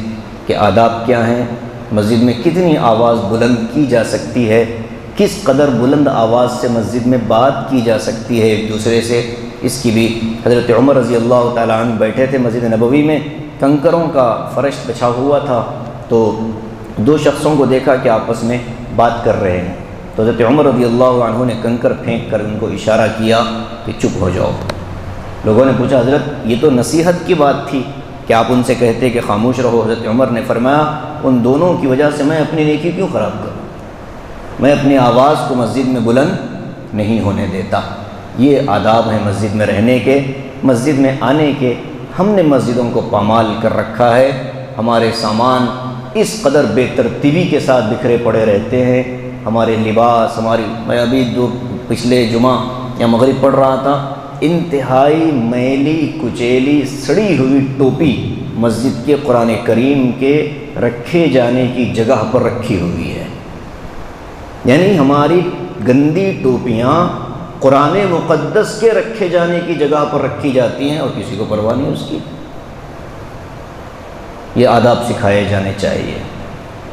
Speaker 1: کے آداب کیا ہیں، مسجد میں کتنی آواز بلند کی جا سکتی ہے، کس قدر بلند آواز سے مسجد میں بات کی جا سکتی ہے ایک دوسرے سے، اس کی بھی۔ حضرت عمر رضی اللہ تعالیٰ عنہ بیٹھے تھے مسجد نبوی میں، کنکروں کا فرش بچھا ہوا تھا، تو 2 شخصوں کو دیکھا کہ آپس میں بات کر رہے ہیں، تو حضرت عمر رضی اللہ عنہ نے کنکر پھینک کر ان کو اشارہ کیا کہ چپ ہو جاؤ۔ لوگوں نے پوچھا حضرت یہ تو نصیحت کی بات تھی کہ آپ ان سے کہتے کہ خاموش رہو۔ حضرت عمر نے فرمایا ان دونوں کی وجہ سے میں اپنی نیکی کیوں خراب کروں، میں اپنی آواز کو مسجد میں بلند نہیں ہونے دیتا۔ یہ آداب ہیں مسجد میں رہنے کے، مسجد میں آنے کے۔ ہم نے مسجدوں کو پامال کر رکھا ہے، ہمارے سامان اس قدر بے ترتیبی کے ساتھ بکھرے پڑے رہتے ہیں، ہمارے لباس، میں ابھی جو پچھلے جمعہ یا مغرب پڑھ رہا تھا، انتہائی میلی کچیلی سڑی ہوئی ٹوپی مسجد کے قرآن کریم کے رکھے جانے کی جگہ پر رکھی ہوئی ہے۔ یعنی ہماری گندی ٹوپیاں قرآن مقدس کے رکھے جانے کی جگہ پر رکھی جاتی ہیں اور کسی کو پرواہ نہیں اس کی۔ یہ آداب سکھائے جانے چاہیے،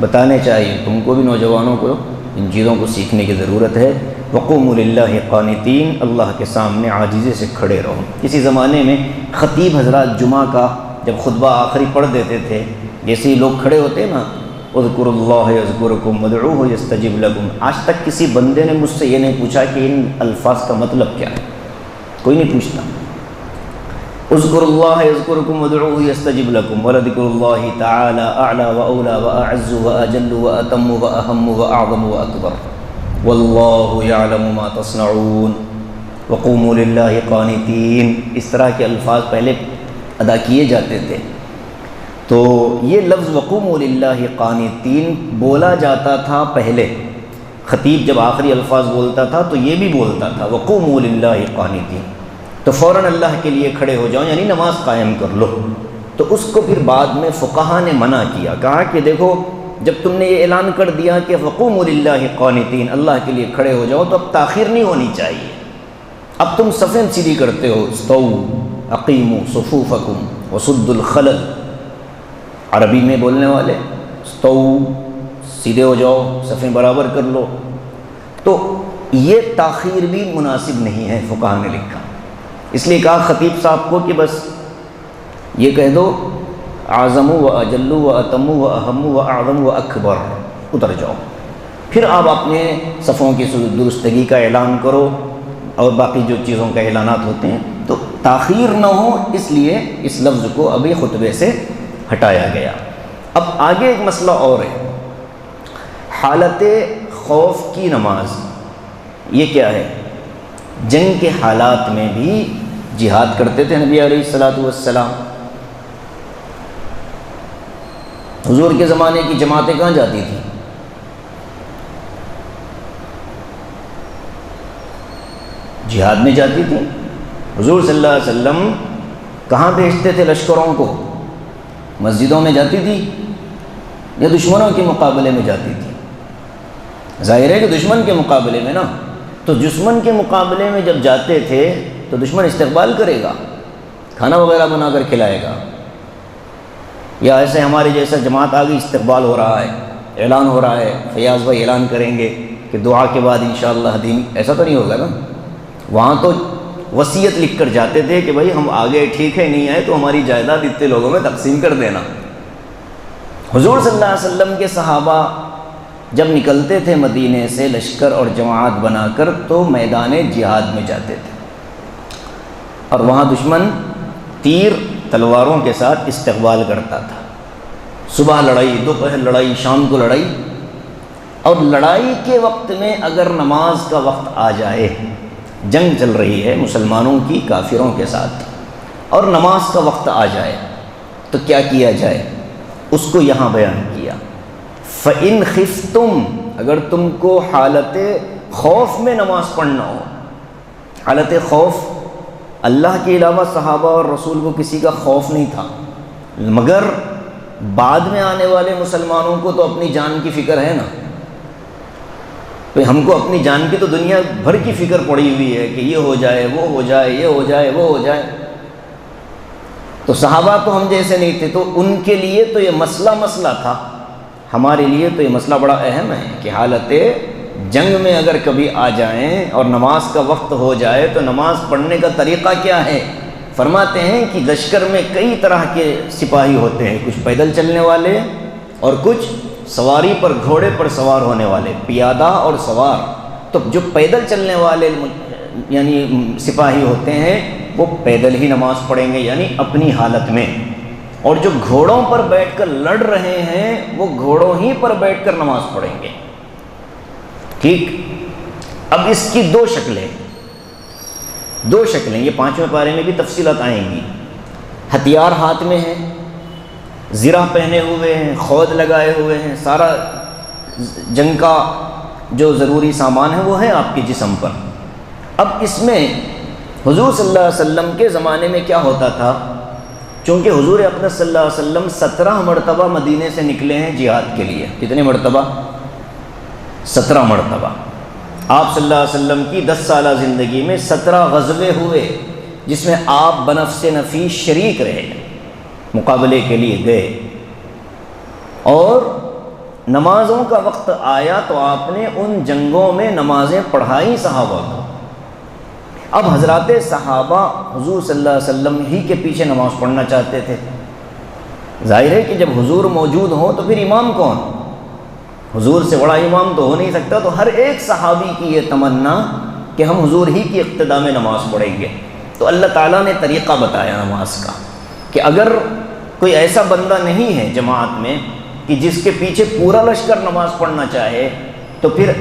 Speaker 1: بتانے چاہیے، تم کو بھی نوجوانوں کو ان چیزوں کو سیکھنے کی ضرورت ہے۔ وقوموا للہ قانتین، اللہ کے سامنے عاجزی سے کھڑے رہو۔ کسی زمانے میں خطیب حضرات جمعہ کا جب خطبہ آخری پڑھ دیتے تھے، جیسے ہی لوگ کھڑے ہوتے نا، اذکروا اللہ یذکرکم وادعوہ یستجب لکم، آج تک کسی بندے نے مجھ سے یہ نہیں پوچھا کہ ان الفاظ کا مطلب کیا ہے، کوئی نہیں پوچھتا۔ اذکروا اللہ یذکرکم وادعوہ یستجب لکم ولذکر اللہ تعالی اعلی واولی واعز واجل واتم واہم واعظم واکبر واللہ یعلم ما تصنعون۔ وقوموا للہ قانتین، اس طرح کے الفاظ پہلے ادا کیے جاتے تھے۔ تو یہ لفظ وقوموا للہ قانتین بولا جاتا تھا پہلے، خطیب جب آخری الفاظ بولتا تھا تو یہ بھی بولتا تھا وقوموا للہ قانتین، تو فوراً اللہ کے لیے کھڑے ہو جاؤ، یعنی نماز قائم کر لو۔ تو اس کو پھر بعد میں فقہا نے منع کیا، کہا کہ دیکھو جب تم نے یہ اعلان کر دیا کہ وقوموا للہ قانتین، اللہ کے لیے کھڑے ہو جاؤ، تو اب تاخیر نہیں ہونی چاہیے۔ اب تم صفیں سیدھی کرتے ہو، استووا اقیموا صفوفکم وسدوا الخلل، عربی میں بولنے والے استووا سیدھے ہو جاؤ، صفیں برابر کر لو۔ تو یہ تاخیر بھی مناسب نہیں ہے، فقہا نے لکھا، اس لیے کہا خطیب صاحب کو کہ بس یہ کہہ دو اعظم و اجل و اتم و اہم و اعظم و اکبر، اتر جاؤ، پھر آپ اپنے صفوں کی درستگی کا اعلان کرو اور باقی جو چیزوں کا اعلانات ہوتے ہیں، تو تاخیر نہ ہو، اس لیے اس لفظ کو ابھی خطبے سے ہٹایا گیا۔ اب آگے ایک مسئلہ اور ہے، حالت خوف کی نماز، یہ کیا ہے؟ جنگ کے حالات میں بھی جہاد کرتے تھے نبی علیہ الصلوۃ والسلام۔ حضور کے زمانے کی جماعتیں کہاں جاتی تھیں؟ جہاد میں جاتی تھیں۔ حضور صلی اللہ علیہ وسلم کہاں بھیجتے تھے لشکروں کو؟ مسجدوں میں جاتی تھی یا دشمنوں کے مقابلے میں جاتی تھی؟ ظاہر ہے کہ دشمن کے مقابلے میں نا، تو دشمن کے مقابلے میں جب جاتے تھے تو دشمن استقبال کرے گا، کھانا وغیرہ بنا کر کھلائے گا، یا ایسے ہمارے جیسا جماعت آگے استقبال ہو رہا ہے، اعلان ہو رہا ہے، فیاض بھائی اعلان کریں گے کہ دعا کے بعد انشاءاللہ دین، ایسا تو نہیں ہوگا نا۔ وہاں تو وصیت لکھ کر جاتے تھے کہ بھائی ہم آگے ٹھیک ہے، نہیں آئے تو ہماری جائیداد اتنے لوگوں میں تقسیم کر دینا۔ حضور صلی اللہ علیہ وسلم کے صحابہ جب نکلتے تھے مدینے سے لشکر اور جماعت بنا کر، تو میدان جہاد میں جاتے تھے، اور وہاں دشمن تیر تلواروں کے ساتھ استقبال کرتا تھا۔ صبح لڑائی، دوپہر لڑائی، شام کو لڑائی، اور لڑائی کے وقت میں اگر نماز کا وقت آ جائے، جنگ چل رہی ہے مسلمانوں کی کافروں کے ساتھ، اور نماز کا وقت آ جائے تو کیا کیا جائے؟ اس کو یہاں بیان کیا، فَإِنْ خِفْتُمْ، اگر تم کو حالت خوف میں نماز پڑھنا ہو۔ حالت خوف، اللہ کے علاوہ صحابہ اور رسول کو کسی کا خوف نہیں تھا، مگر بعد میں آنے والے مسلمانوں کو تو اپنی جان کی فکر ہے نا، تو ہم کو اپنی جان کی تو دنیا بھر کی فکر پڑی ہوئی ہے کہ یہ ہو جائے، وہ ہو جائے، یہ ہو جائے، وہ ہو جائے۔ تو صحابہ تو ہم جیسے نہیں تھے، تو ان کے لیے تو یہ مسئلہ تھا، ہمارے لیے تو یہ مسئلہ بڑا اہم ہے کہ حالت جنگ میں اگر کبھی آ جائیں اور نماز کا وقت ہو جائے تو نماز پڑھنے کا طریقہ کیا ہے؟ فرماتے ہیں کہ لشکر میں کئی طرح کے سپاہی ہوتے ہیں، کچھ پیدل چلنے والے اور کچھ سواری پر گھوڑے پر سوار ہونے والے، پیادہ اور سوار۔ تو جو پیدل چلنے والے یعنی سپاہی ہوتے ہیں وہ پیدل ہی نماز پڑھیں گے، یعنی اپنی حالت میں، اور جو گھوڑوں پر بیٹھ کر لڑ رہے ہیں وہ گھوڑوں ہی پر بیٹھ کر نماز پڑھیں گے۔ ٹھیک، اب اس کی دو شکلیں، یہ 5ویں پارے میں بھی تفصیلات آئیں گی۔ ہتھیار ہاتھ میں ہیں، زرہ پہنے ہوئے ہیں، خود لگائے ہوئے ہیں، سارا جنگ کا جو ضروری سامان ہے وہ ہے آپ کے جسم پر۔ اب اس میں حضور صلی اللہ علیہ وسلم کے زمانے میں کیا ہوتا تھا، چونکہ حضور اقدس صلی اللہ علیہ وسلم 17 مرتبہ مدینے سے نکلے ہیں جہاد کے لیے۔ کتنے مرتبہ؟ 17 مرتبہ۔ آپ صلی اللہ علیہ وسلم کی 10 سالہ زندگی میں 17 غزوے ہوئے، جس میں آپ بنفس نفیس شریک رہے، مقابلے کے لیے گئے، اور نمازوں کا وقت آیا تو آپ نے ان جنگوں میں نمازیں پڑھائی صحابہ کو۔ اب حضرات صحابہ حضور صلی اللہ علیہ وسلم ہی کے پیچھے نماز پڑھنا چاہتے تھے۔ ظاہر ہے کہ جب حضور موجود ہوں تو پھر امام کون؟ حضور سے بڑا امام تو ہو نہیں سکتا، تو ہر ایک صحابی کی یہ تمنا کہ ہم حضور ہی کی اقتداء میں نماز پڑھیں گے۔ تو اللہ تعالیٰ نے طریقہ بتایا نماز کا کہ اگر کوئی ایسا بندہ نہیں ہے جماعت میں کہ جس کے پیچھے پورا لشکر نماز پڑھنا چاہے، تو پھر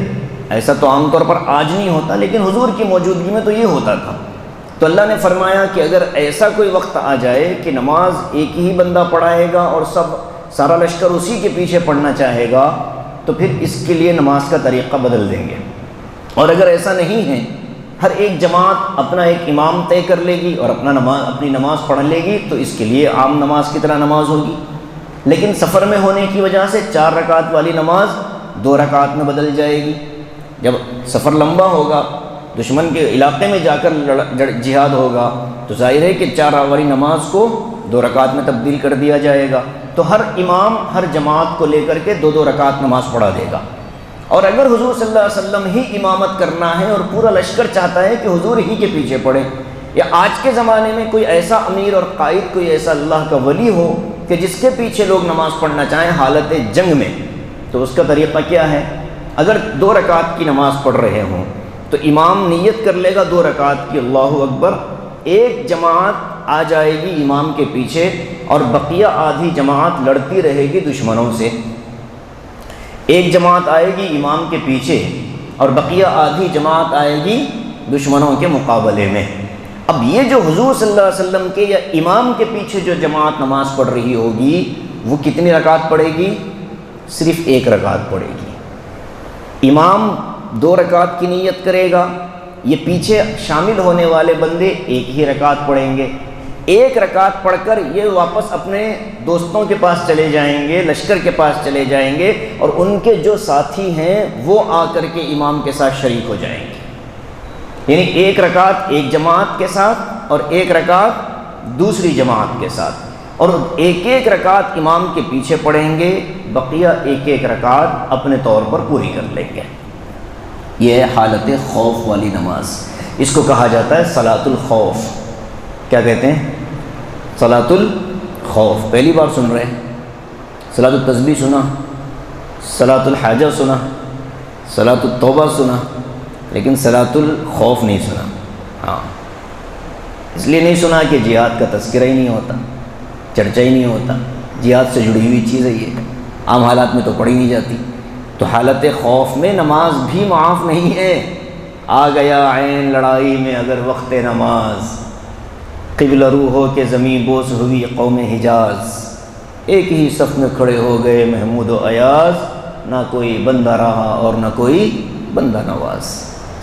Speaker 1: ایسا تو عام طور پر آج نہیں ہوتا، لیکن حضور کی موجودگی میں تو یہ ہوتا تھا۔ تو اللہ نے فرمایا کہ اگر ایسا کوئی وقت آ جائے کہ نماز ایک ہی بندہ پڑھائے گا اور سارا لشکر اسی کے پیچھے پڑھنا چاہے گا، تو پھر اس کے لیے نماز کا طریقہ بدل دیں گے۔ اور اگر ایسا نہیں ہے، ہر ایک جماعت اپنا ایک امام طے کر لے گی اور اپنی نماز پڑھ لے گی، تو اس کے لیے عام نماز کی طرح نماز ہوگی۔ لیکن سفر میں ہونے کی وجہ سے 4 رکعت والی نماز 2 رکعت میں بدل جائے گی۔ جب سفر لمبا ہوگا، دشمن کے علاقے میں جا کر جہاد ہوگا، تو ظاہر ہے کہ 4 والی نماز کو 2 رکعت میں تبدیل کر دیا جائے گا۔ تو ہر امام ہر جماعت کو لے کر کے 2 رکعت نماز پڑھا دے گا۔ اور اگر حضور صلی اللہ علیہ وسلم ہی امامت کرنا ہے اور پورا لشکر چاہتا ہے کہ حضور ہی کے پیچھے پڑھے، یا آج کے زمانے میں کوئی ایسا امیر اور قائد، کوئی ایسا اللہ کا ولی ہو کہ جس کے پیچھے لوگ نماز پڑھنا چاہیں حالت جنگ میں، تو اس کا طریقہ کیا ہے؟ اگر 2 رکعت کی نماز پڑھ رہے ہوں تو امام نیت کر لے گا 2 رکعت کی، اللہ اکبر، ایک جماعت آ جائے گی امام کے پیچھے اور بقیہ آدھی جماعت لڑتی رہے گی دشمنوں سے۔ ایک جماعت آئے گی امام کے پیچھے اور بقیہ آدھی جماعت آئے گی دشمنوں کے مقابلے میں۔ اب یہ جو حضور صلی اللہ علیہ وسلم کے یا امام کے پیچھے جو جماعت نماز پڑھ رہی ہوگی، وہ کتنی رکعت پڑھے گی؟ صرف 1 رکعت پڑھے گی۔ امام 2 رکعت کی نیت کرے گا، یہ پیچھے شامل ہونے والے بندے 1 ہی رکعت پڑھیں گے۔ 1 رکعت پڑھ کر یہ واپس اپنے دوستوں کے پاس چلے جائیں گے، لشکر کے پاس چلے جائیں گے، اور ان کے جو ساتھی ہیں وہ آ کر کے امام کے ساتھ شریک ہو جائیں گے۔ یعنی 1 رکعت ایک جماعت کے ساتھ اور 1 رکعت دوسری جماعت کے ساتھ، اور 1 رکعت امام کے پیچھے پڑھیں گے، بقیہ 1 رکعت اپنے طور پر پوری کر لیں گے۔ یہ ہے حالت خوف والی نماز، اس کو کہا جاتا ہے صلاۃ الخوف۔ کیا کہتے ہیں؟ صلاۃ الخوف۔ پہلی بار سن رہے ہیں؟ صلاۃ التسبیح سنا، صلاۃ الحاجہ سنا، صلاۃ التوبہ سنا، لیکن صلاۃ الخوف نہیں سنا۔ ہاں، اس لیے نہیں سنا کہ جہاد کا تذکرہ ہی نہیں ہوتا، چرچا ہی نہیں ہوتا، جہاد سے جڑی ہوئی چیز ہے یہ، عام حالات میں تو پڑھی نہیں جاتی۔ تو حالت خوف میں نماز بھی معاف نہیں ہے۔ آ گیا عین لڑائی میں اگر وقت نماز، قبلہ رو ہو کے زمیں بوس ہوئی قوم حجاز، ایک ہی صف میں کھڑے ہو گئے محمود و ایاز، نہ کوئی بندہ رہا اور نہ کوئی بندہ نواز۔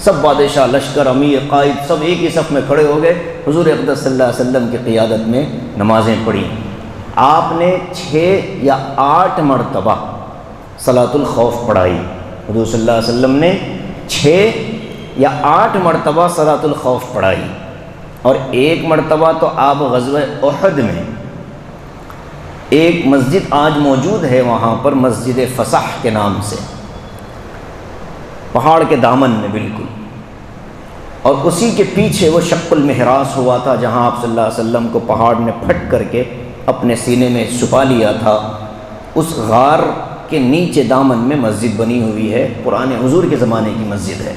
Speaker 1: سب بادشاہ، لشکر، امیر، قائد سب ایک ہی صف میں کھڑے ہو گئے، حضور اقدس صلی اللہ علیہ وسلم کی قیادت میں نمازیں پڑھی۔ آپ نے 6 یا 8 مرتبہ صلاۃ الخوف پڑھائی۔ حضور صلی اللہ علیہ وسلم نے 6 یا 8 مرتبہ صلاۃ الخوف پڑھائی، اور 1 مرتبہ تو آپ غزوہ احد میں، ایک مسجد آج موجود ہے وہاں پر، مسجد فسح کے نام سے، پہاڑ کے دامن میں بالکل، اور اسی کے پیچھے وہ شق المحراث ہوا تھا جہاں آپ صلی اللہ علیہ وسلم کو پہاڑ نے پھٹ کر کے اپنے سینے میں چھپا لیا تھا۔ اس غار کے نیچے دامن میں مسجد بنی ہوئی ہے، پرانے حضور کے زمانے کی مسجد ہے۔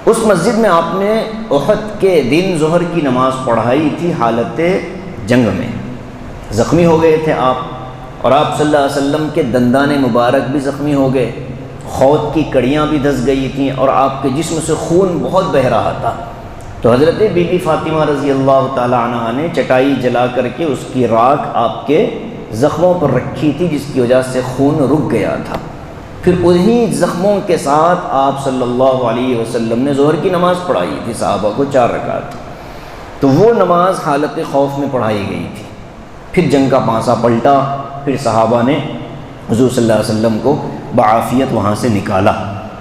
Speaker 1: اس مسجد میں آپ نے احد کے دن ظہر کی نماز پڑھائی تھی حالت جنگ میں۔ زخمی ہو گئے تھے آپ، اور آپ صلی اللہ علیہ وسلم کے دندان مبارک بھی زخمی ہو گئے، خود کی کڑیاں بھی دھس گئی تھیں، اور آپ کے جسم سے خون بہت بہہ رہا تھا۔ تو حضرت بی بی فاطمہ رضی اللہ تعالی عنہا نے چٹائی جلا کر کے اس کی راکھ آپ کے زخموں پر رکھی تھی، جس کی وجہ سے خون رک گیا تھا۔ پھر انہی زخموں کے ساتھ آپ صلی اللہ علیہ وسلم نے ظہر کی نماز پڑھائی تھی صحابہ کو 4 رکعت، تو وہ نماز حالت خوف میں پڑھائی گئی تھی۔ پھر جنگ کا پانسا پلٹا، پھر صحابہ نے حضور صلی اللہ علیہ وسلم کو بعافیت وہاں سے نکالا۔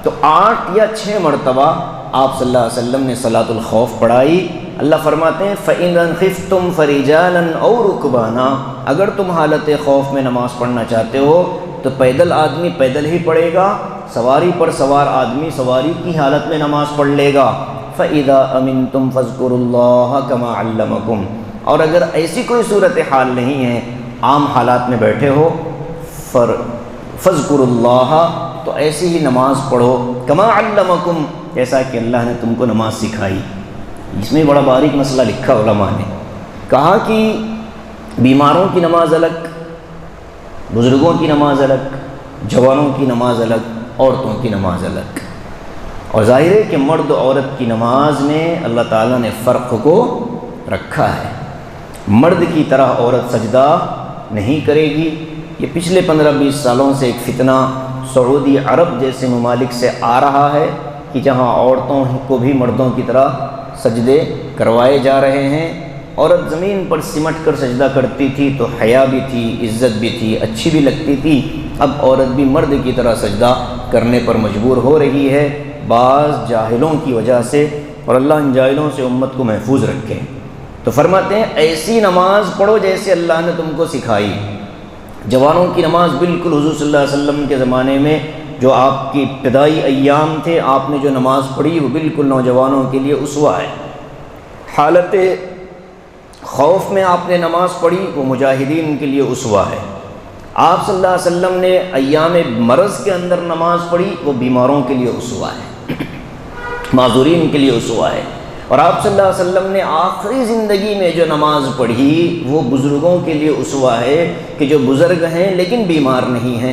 Speaker 1: تو 8 یا 6 مرتبہ آپ صلی اللہ علیہ وسلم نے صلاۃ الخوف پڑھائی۔ اللہ فرماتے ہیں فَإِنْ خِفْتُمْ فَرِجَالًا أَوْ رُكْبَانًا، اگر تم حالت خوف میں نماز پڑھنا چاہتے ہو تو پیدل آدمی پیدل ہی پڑھے گا، سواری پر سوار آدمی سواری کی حالت میں نماز پڑھ لے گا۔ فَإِذَا أَمِنْتُمْ فَاذْكُرُوا اللَّهَ كَمَا عَلَّمَكُمْ، اور اگر ایسی کوئی صورتحال نہیں ہے، عام حالات میں بیٹھے ہو، فَاذْكُرُوا اللَّهَ، تو ایسی ہی نماز پڑھو، كَمَا عَلَّمَكُمْ، جیسا کہ اللہ نے تم کو نماز سکھائی۔ اس میں بڑا باریک مسئلہ لکھا علماء نے، کہا کہ بیماروں کی نماز الگ، بزرگوں کی نماز الگ، جوانوں کی نماز الگ، عورتوں کی نماز الگ۔ اور ظاہر ہے کہ مرد و عورت کی نماز میں اللہ تعالیٰ نے فرق کو رکھا ہے۔ مرد کی طرح عورت سجدہ نہیں کرے گی۔ یہ پچھلے 15-20 سالوں سے ایک فتنہ سعودی عرب جیسے ممالک سے آ رہا ہے کہ جہاں عورتوں کو بھی مردوں کی طرح سجدے کروائے جا رہے ہیں۔ عورت زمین پر سمٹ کر سجدہ کرتی تھی تو حیا بھی تھی، عزت بھی تھی، اچھی بھی لگتی تھی۔ اب عورت بھی مرد کی طرح سجدہ کرنے پر مجبور ہو رہی ہے بعض جاہلوں کی وجہ سے، اور اللہ ان جاہلوں سے امت کو محفوظ رکھے۔ تو فرماتے ہیں ایسی نماز پڑھو جیسے اللہ نے تم کو سکھائی۔ جوانوں کی نماز بالکل حضور صلی اللہ علیہ وسلم کے زمانے میں جو آپ کی ابتدائی ایام تھے، آپ نے جو نماز پڑھی وہ بالکل نوجوانوں کے لیے اسوہ ہے۔ حالت خوف میں آپ نے نماز پڑھی، وہ مجاہدین کے لیے اسوہ ہے۔ آپ صلی اللہ علیہ وسلم نے ایام مرض کے اندر نماز پڑھی، وہ بیماروں کے لیے اسوہ ہے، معذورین کے لیے اسوہ ہے۔ اور آپ صلی اللہ علیہ وسلم نے آخری زندگی میں جو نماز پڑھی وہ بزرگوں کے لیے اسوہ ہے کہ جو بزرگ ہیں لیکن بیمار نہیں ہیں،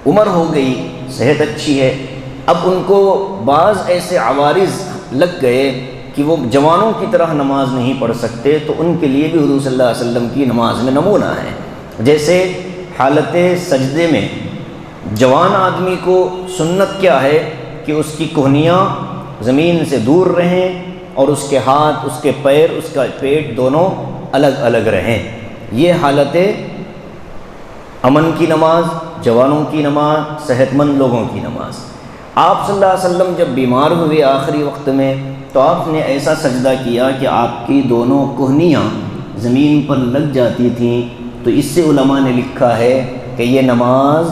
Speaker 1: عمر ہو گئی، صحت اچھی ہے، اب ان کو بعض ایسے عوارض لگ گئے کہ وہ جوانوں کی طرح نماز نہیں پڑھ سکتے، تو ان کے لیے بھی حضور صلی اللہ علیہ وسلم کی نماز میں نمونہ ہے۔ جیسے حالت سجدے میں جوان آدمی کو سنت کیا ہے کہ اس کی کہنیاں زمین سے دور رہیں اور اس کے ہاتھ، اس کے پیر، اس کا پیٹ دونوں الگ الگ رہیں۔ یہ حالت امن کی نماز، جوانوں کی نماز، صحت مند لوگوں کی نماز۔ آپ صلی اللہ علیہ وسلم جب بیمار ہوئے آخری وقت میں تو آپ نے ایسا سجدہ کیا کہ آپ کی دونوں کہنیاں زمین پر لگ جاتی تھیں۔ تو اس سے علماء نے لکھا ہے کہ یہ نماز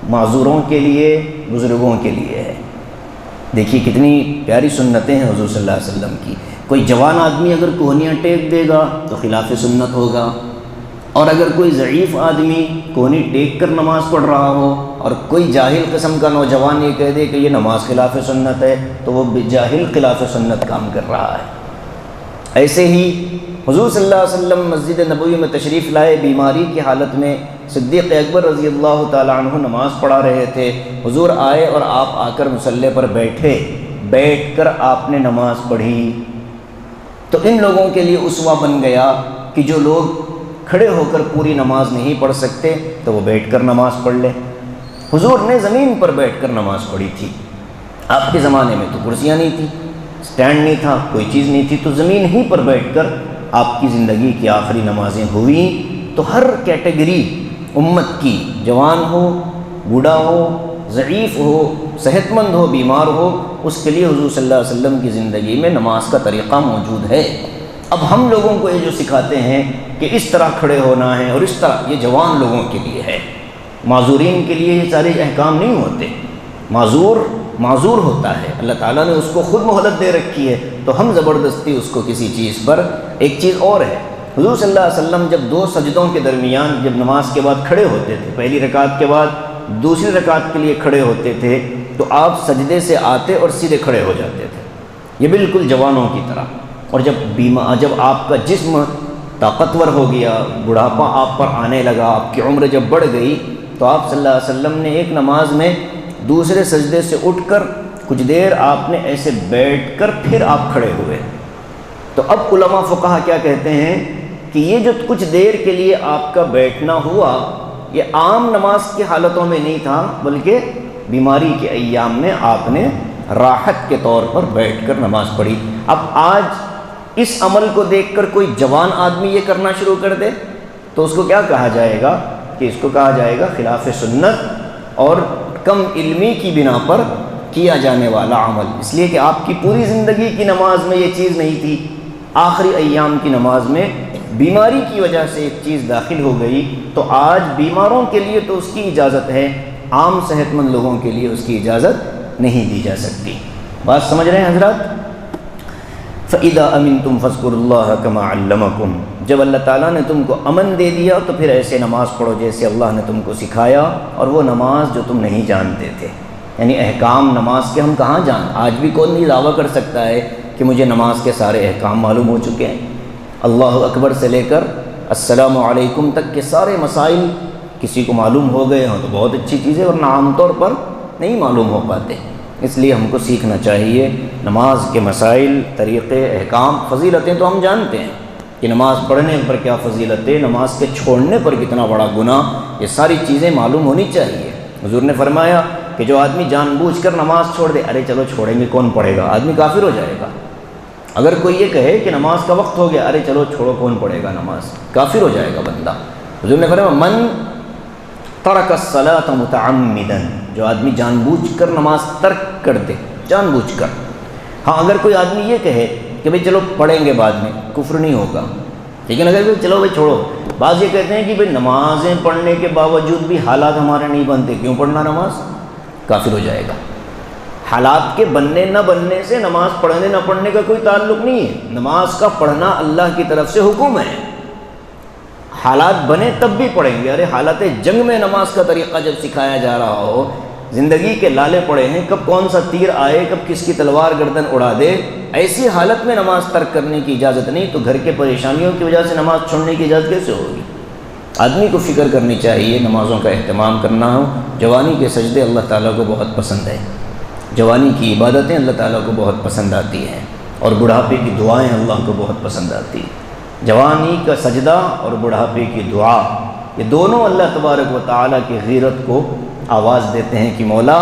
Speaker 1: معذوروں کے لیے، بزرگوں کے لیے ہے۔ دیکھیے کتنی پیاری سنتیں ہیں حضور صلی اللہ علیہ وسلم کی۔ کوئی جوان آدمی اگر کوہنیاں ٹیک دے گا تو خلاف سنت ہوگا، اور اگر کوئی ضعیف آدمی کوہنی ٹیک کر نماز پڑھ رہا ہو اور کوئی جاہل قسم کا نوجوان یہ کہہ دے کہ یہ نماز خلاف سنت ہے تو وہ جاہل خلاف سنت کام کر رہا ہے۔ ایسے ہی حضور صلی اللہ علیہ وسلم مسجد نبوی میں تشریف لائے، بیماری کی حالت میں صدیق اکبر رضی اللہ تعالیٰ عنہ نماز پڑھا رہے تھے۔ حضور آئے اور آپ آ کر مصلی پر بیٹھے، بیٹھ کر آپ نے نماز پڑھی۔ تو ان لوگوں کے لیے اسوہ بن گیا کہ جو لوگ کھڑے ہو کر پوری نماز نہیں پڑھ سکتے تو وہ بیٹھ کر نماز پڑھ لیں۔ حضور نے زمین پر بیٹھ کر نماز پڑھی تھی۔ آپ کے زمانے میں تو کرسیاں نہیں تھیں، سٹینڈ نہیں تھا، کوئی چیز نہیں تھی، تو زمین ہی پر بیٹھ کر آپ کی زندگی کی آخری نمازیں ہوئیں۔ تو ہر کیٹیگری امت کی، جوان ہو، بوڑھا ہو، ضعیف ہو، صحت مند ہو، بیمار ہو، اس کے لیے حضور صلی اللہ علیہ وسلم کی زندگی میں نماز کا طریقہ موجود ہے۔ اب ہم لوگوں کو یہ جو سکھاتے ہیں کہ اس طرح کھڑے ہونا ہے اور اس طرح، یہ جوان لوگوں کے لیے ہے۔ معذورین کے لیے یہ سارے احکام نہیں ہوتے۔ معذور ہوتا ہے، اللہ تعالیٰ نے اس کو خود مہلت دے رکھی ہے، تو ہم زبردستی اس کو کسی چیز پر۔ ایک چیز اور ہے، حضور صلی اللہ علیہ وسلم جب دو سجدوں کے درمیان جب نماز کے بعد کھڑے ہوتے تھے، پہلی رکعت کے بعد دوسری رکعت کے لیے کھڑے ہوتے تھے، تو آپ سجدے سے آتے اور سیدھے کھڑے ہو جاتے تھے، یہ بالکل جوانوں کی طرح۔ اور جب آپ کا جسم طاقتور ہو گیا، بڑھاپا آپ پر آنے لگا، آپ کی عمر جب بڑھ گئی، تو آپ صلی اللہ علیہ وسلم نے ایک نماز میں دوسرے سجدے سے اٹھ کر کچھ دیر آپ نے ایسے بیٹھ کر پھر آپ کھڑے ہوئے۔ تو اب علماء فقہا کیا کہتے ہیں کہ یہ جو کچھ دیر کے لیے آپ کا بیٹھنا ہوا، یہ عام نماز کی حالتوں میں نہیں تھا، بلکہ بیماری کے ایام میں آپ نے راحت کے طور پر بیٹھ کر نماز پڑھی۔ اب آج اس عمل کو دیکھ کر کوئی جوان آدمی یہ کرنا شروع کر دے تو اس کو کیا کہا جائے گا؟ کہ اس کو کہا جائے گا خلاف سنت اور کم علمی کی بنا پر کیا جانے والا عمل، اس لیے کہ آپ کی پوری زندگی کی نماز میں یہ چیز نہیں تھی، آخری ایام کی نماز میں بیماری کی وجہ سے ایک چیز داخل ہو گئی، تو آج بیماروں کے لیے تو اس کی اجازت ہے، عام صحت مند لوگوں کے لیے اس کی اجازت نہیں دی جا سکتی۔ بات سمجھ رہے ہیں حضرات؟ فَإِذَا أَمِنْتُمْ فَاذْكُرُوا اللَّهَ كَمَا عَلَّمَكُمْ، جب اللہ تعالیٰ نے تم کو امن دے دیا تو پھر ایسے نماز پڑھو جیسے اللہ نے تم کو سکھایا، اور وہ نماز جو تم نہیں جانتے تھے۔ یعنی احکام نماز کے ہم کہاں آج بھی کون نہیں دعویٰ کر سکتا ہے کہ مجھے نماز کے سارے احکام معلوم ہو چکے ہیں۔ اللہ اکبر سے لے کر السلام علیکم تک کے سارے مسائل کسی کو معلوم ہو گئے ہوں تو بہت اچھی چیز ہے، ورنہ عام طور پر نہیں معلوم ہو پاتے۔ اس لیے ہم کو سیکھنا چاہیے نماز کے مسائل، طریقے، احکام، فضیلتیں تو ہم جانتے ہیں کہ نماز پڑھنے پر کیا فضیلت ہے، نماز کے چھوڑنے پر کتنا بڑا گناہ، یہ ساری چیزیں معلوم ہونی چاہیے۔ حضور نے فرمایا کہ جو آدمی جان بوجھ کر نماز چھوڑ دے، ارے چلو چھوڑیں گے، کون پڑھے گا، آدمی کافر ہو جائے گا۔ اگر کوئی یہ کہے کہ نماز کا وقت ہو گیا، ارے چلو چھوڑو، کون پڑھے گا نماز، کافر ہو جائے گا بندہ۔ حضور نے فرمایا من ترک الصلاۃ متعمدا، جو آدمی جان بوجھ کر نماز ترک کر دے، جان بوجھ کر۔ ہاں اگر کوئی آدمی یہ کہے کہ بھئی چلو پڑھیں گے بعد میں، کفر نہیں ہوگا، لیکن اگر کہ چلو بھئی چھوڑو، بعض یہ کہتے ہیں کہ بھئی نمازیں پڑھنے کے باوجود بھی حالات ہمارے نہیں بنتے، کیوں پڑھنا نماز، کافر ہو جائے گا۔ حالات کے بننے نہ بننے سے نماز پڑھنے نہ پڑھنے کا کوئی تعلق نہیں ہے، نماز کا پڑھنا اللہ کی طرف سے حکم ہے۔ حالات بنے تب بھی پڑھیں گے، ارے حالات جنگ میں نماز کا طریقہ جب سکھایا جا رہا ہو، زندگی کے لالے پڑے ہیں، کب کون سا تیر آئے، کب کس کی تلوار گردن اڑا دے، ایسی حالت میں نماز ترک کرنے کی اجازت نہیں، تو گھر کے پریشانیوں کی وجہ سے نماز چھوڑنے کی اجازت کیسے ہوگی؟ آدمی کو فکر کرنی چاہیے، نمازوں کا اہتمام کرنا ہو۔ جوانی کے سجدے اللہ تعالیٰ کو بہت پسند ہے، جوانی کی عبادتیں اللہ تعالیٰ کو بہت پسند آتی ہیں، اور بڑھاپے کی دعائیں اللہ کو بہت پسند آتی ہیں۔ جوانی کا سجدہ اور بڑھاپے کی دعا، یہ دونوں اللہ تبارک و تعالیٰ کی غیرت کو آواز دیتے ہیں کہ مولا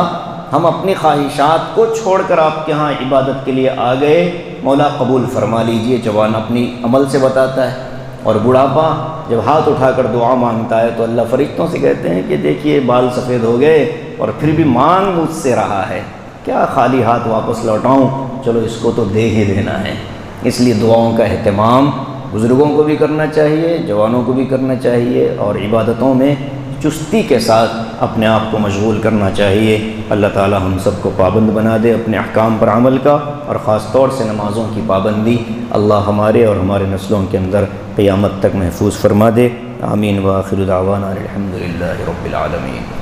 Speaker 1: ہم اپنی خواہشات کو چھوڑ کر آپ کے ہاں عبادت کے لیے آ گئے، مولا قبول فرما لیجئے۔ جوان اپنی عمل سے بتاتا ہے، اور بڑھاپا جب ہاتھ اٹھا کر دعا مانگتا ہے تو اللہ فرشتوں سے کہتے ہیں کہ دیکھیے بال سفید ہو گئے اور پھر بھی مانگ مجھ سے رہا ہے، کیا خالی ہاتھ واپس لوٹاؤں، چلو اس کو تو دے ہی دینا ہے۔ اس لیے دعاؤں کا اہتمام بزرگوں کو بھی کرنا چاہیے، جوانوں کو بھی کرنا چاہیے، اور عبادتوں میں چستی کے ساتھ اپنے آپ کو مشغول کرنا چاہیے۔ اللہ تعالی ہم سب کو پابند بنا دے اپنے احکام پر عمل کا، اور خاص طور سے نمازوں کی پابندی اللہ ہمارے اور ہمارے نسلوں کے اندر قیامت تک محفوظ فرما دے۔ آمین وآخر دعوانا الحمدللہ رب العالمین۔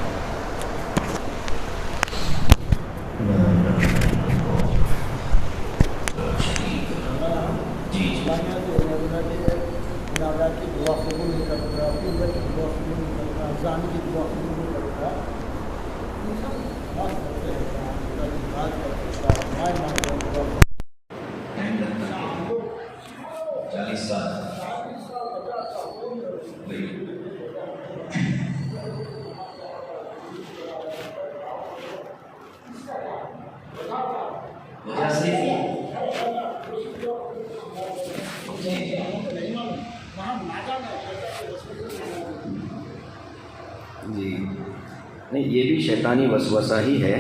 Speaker 1: جی نہیں، یہ بھی شیطانی وسوسہ ہی ہے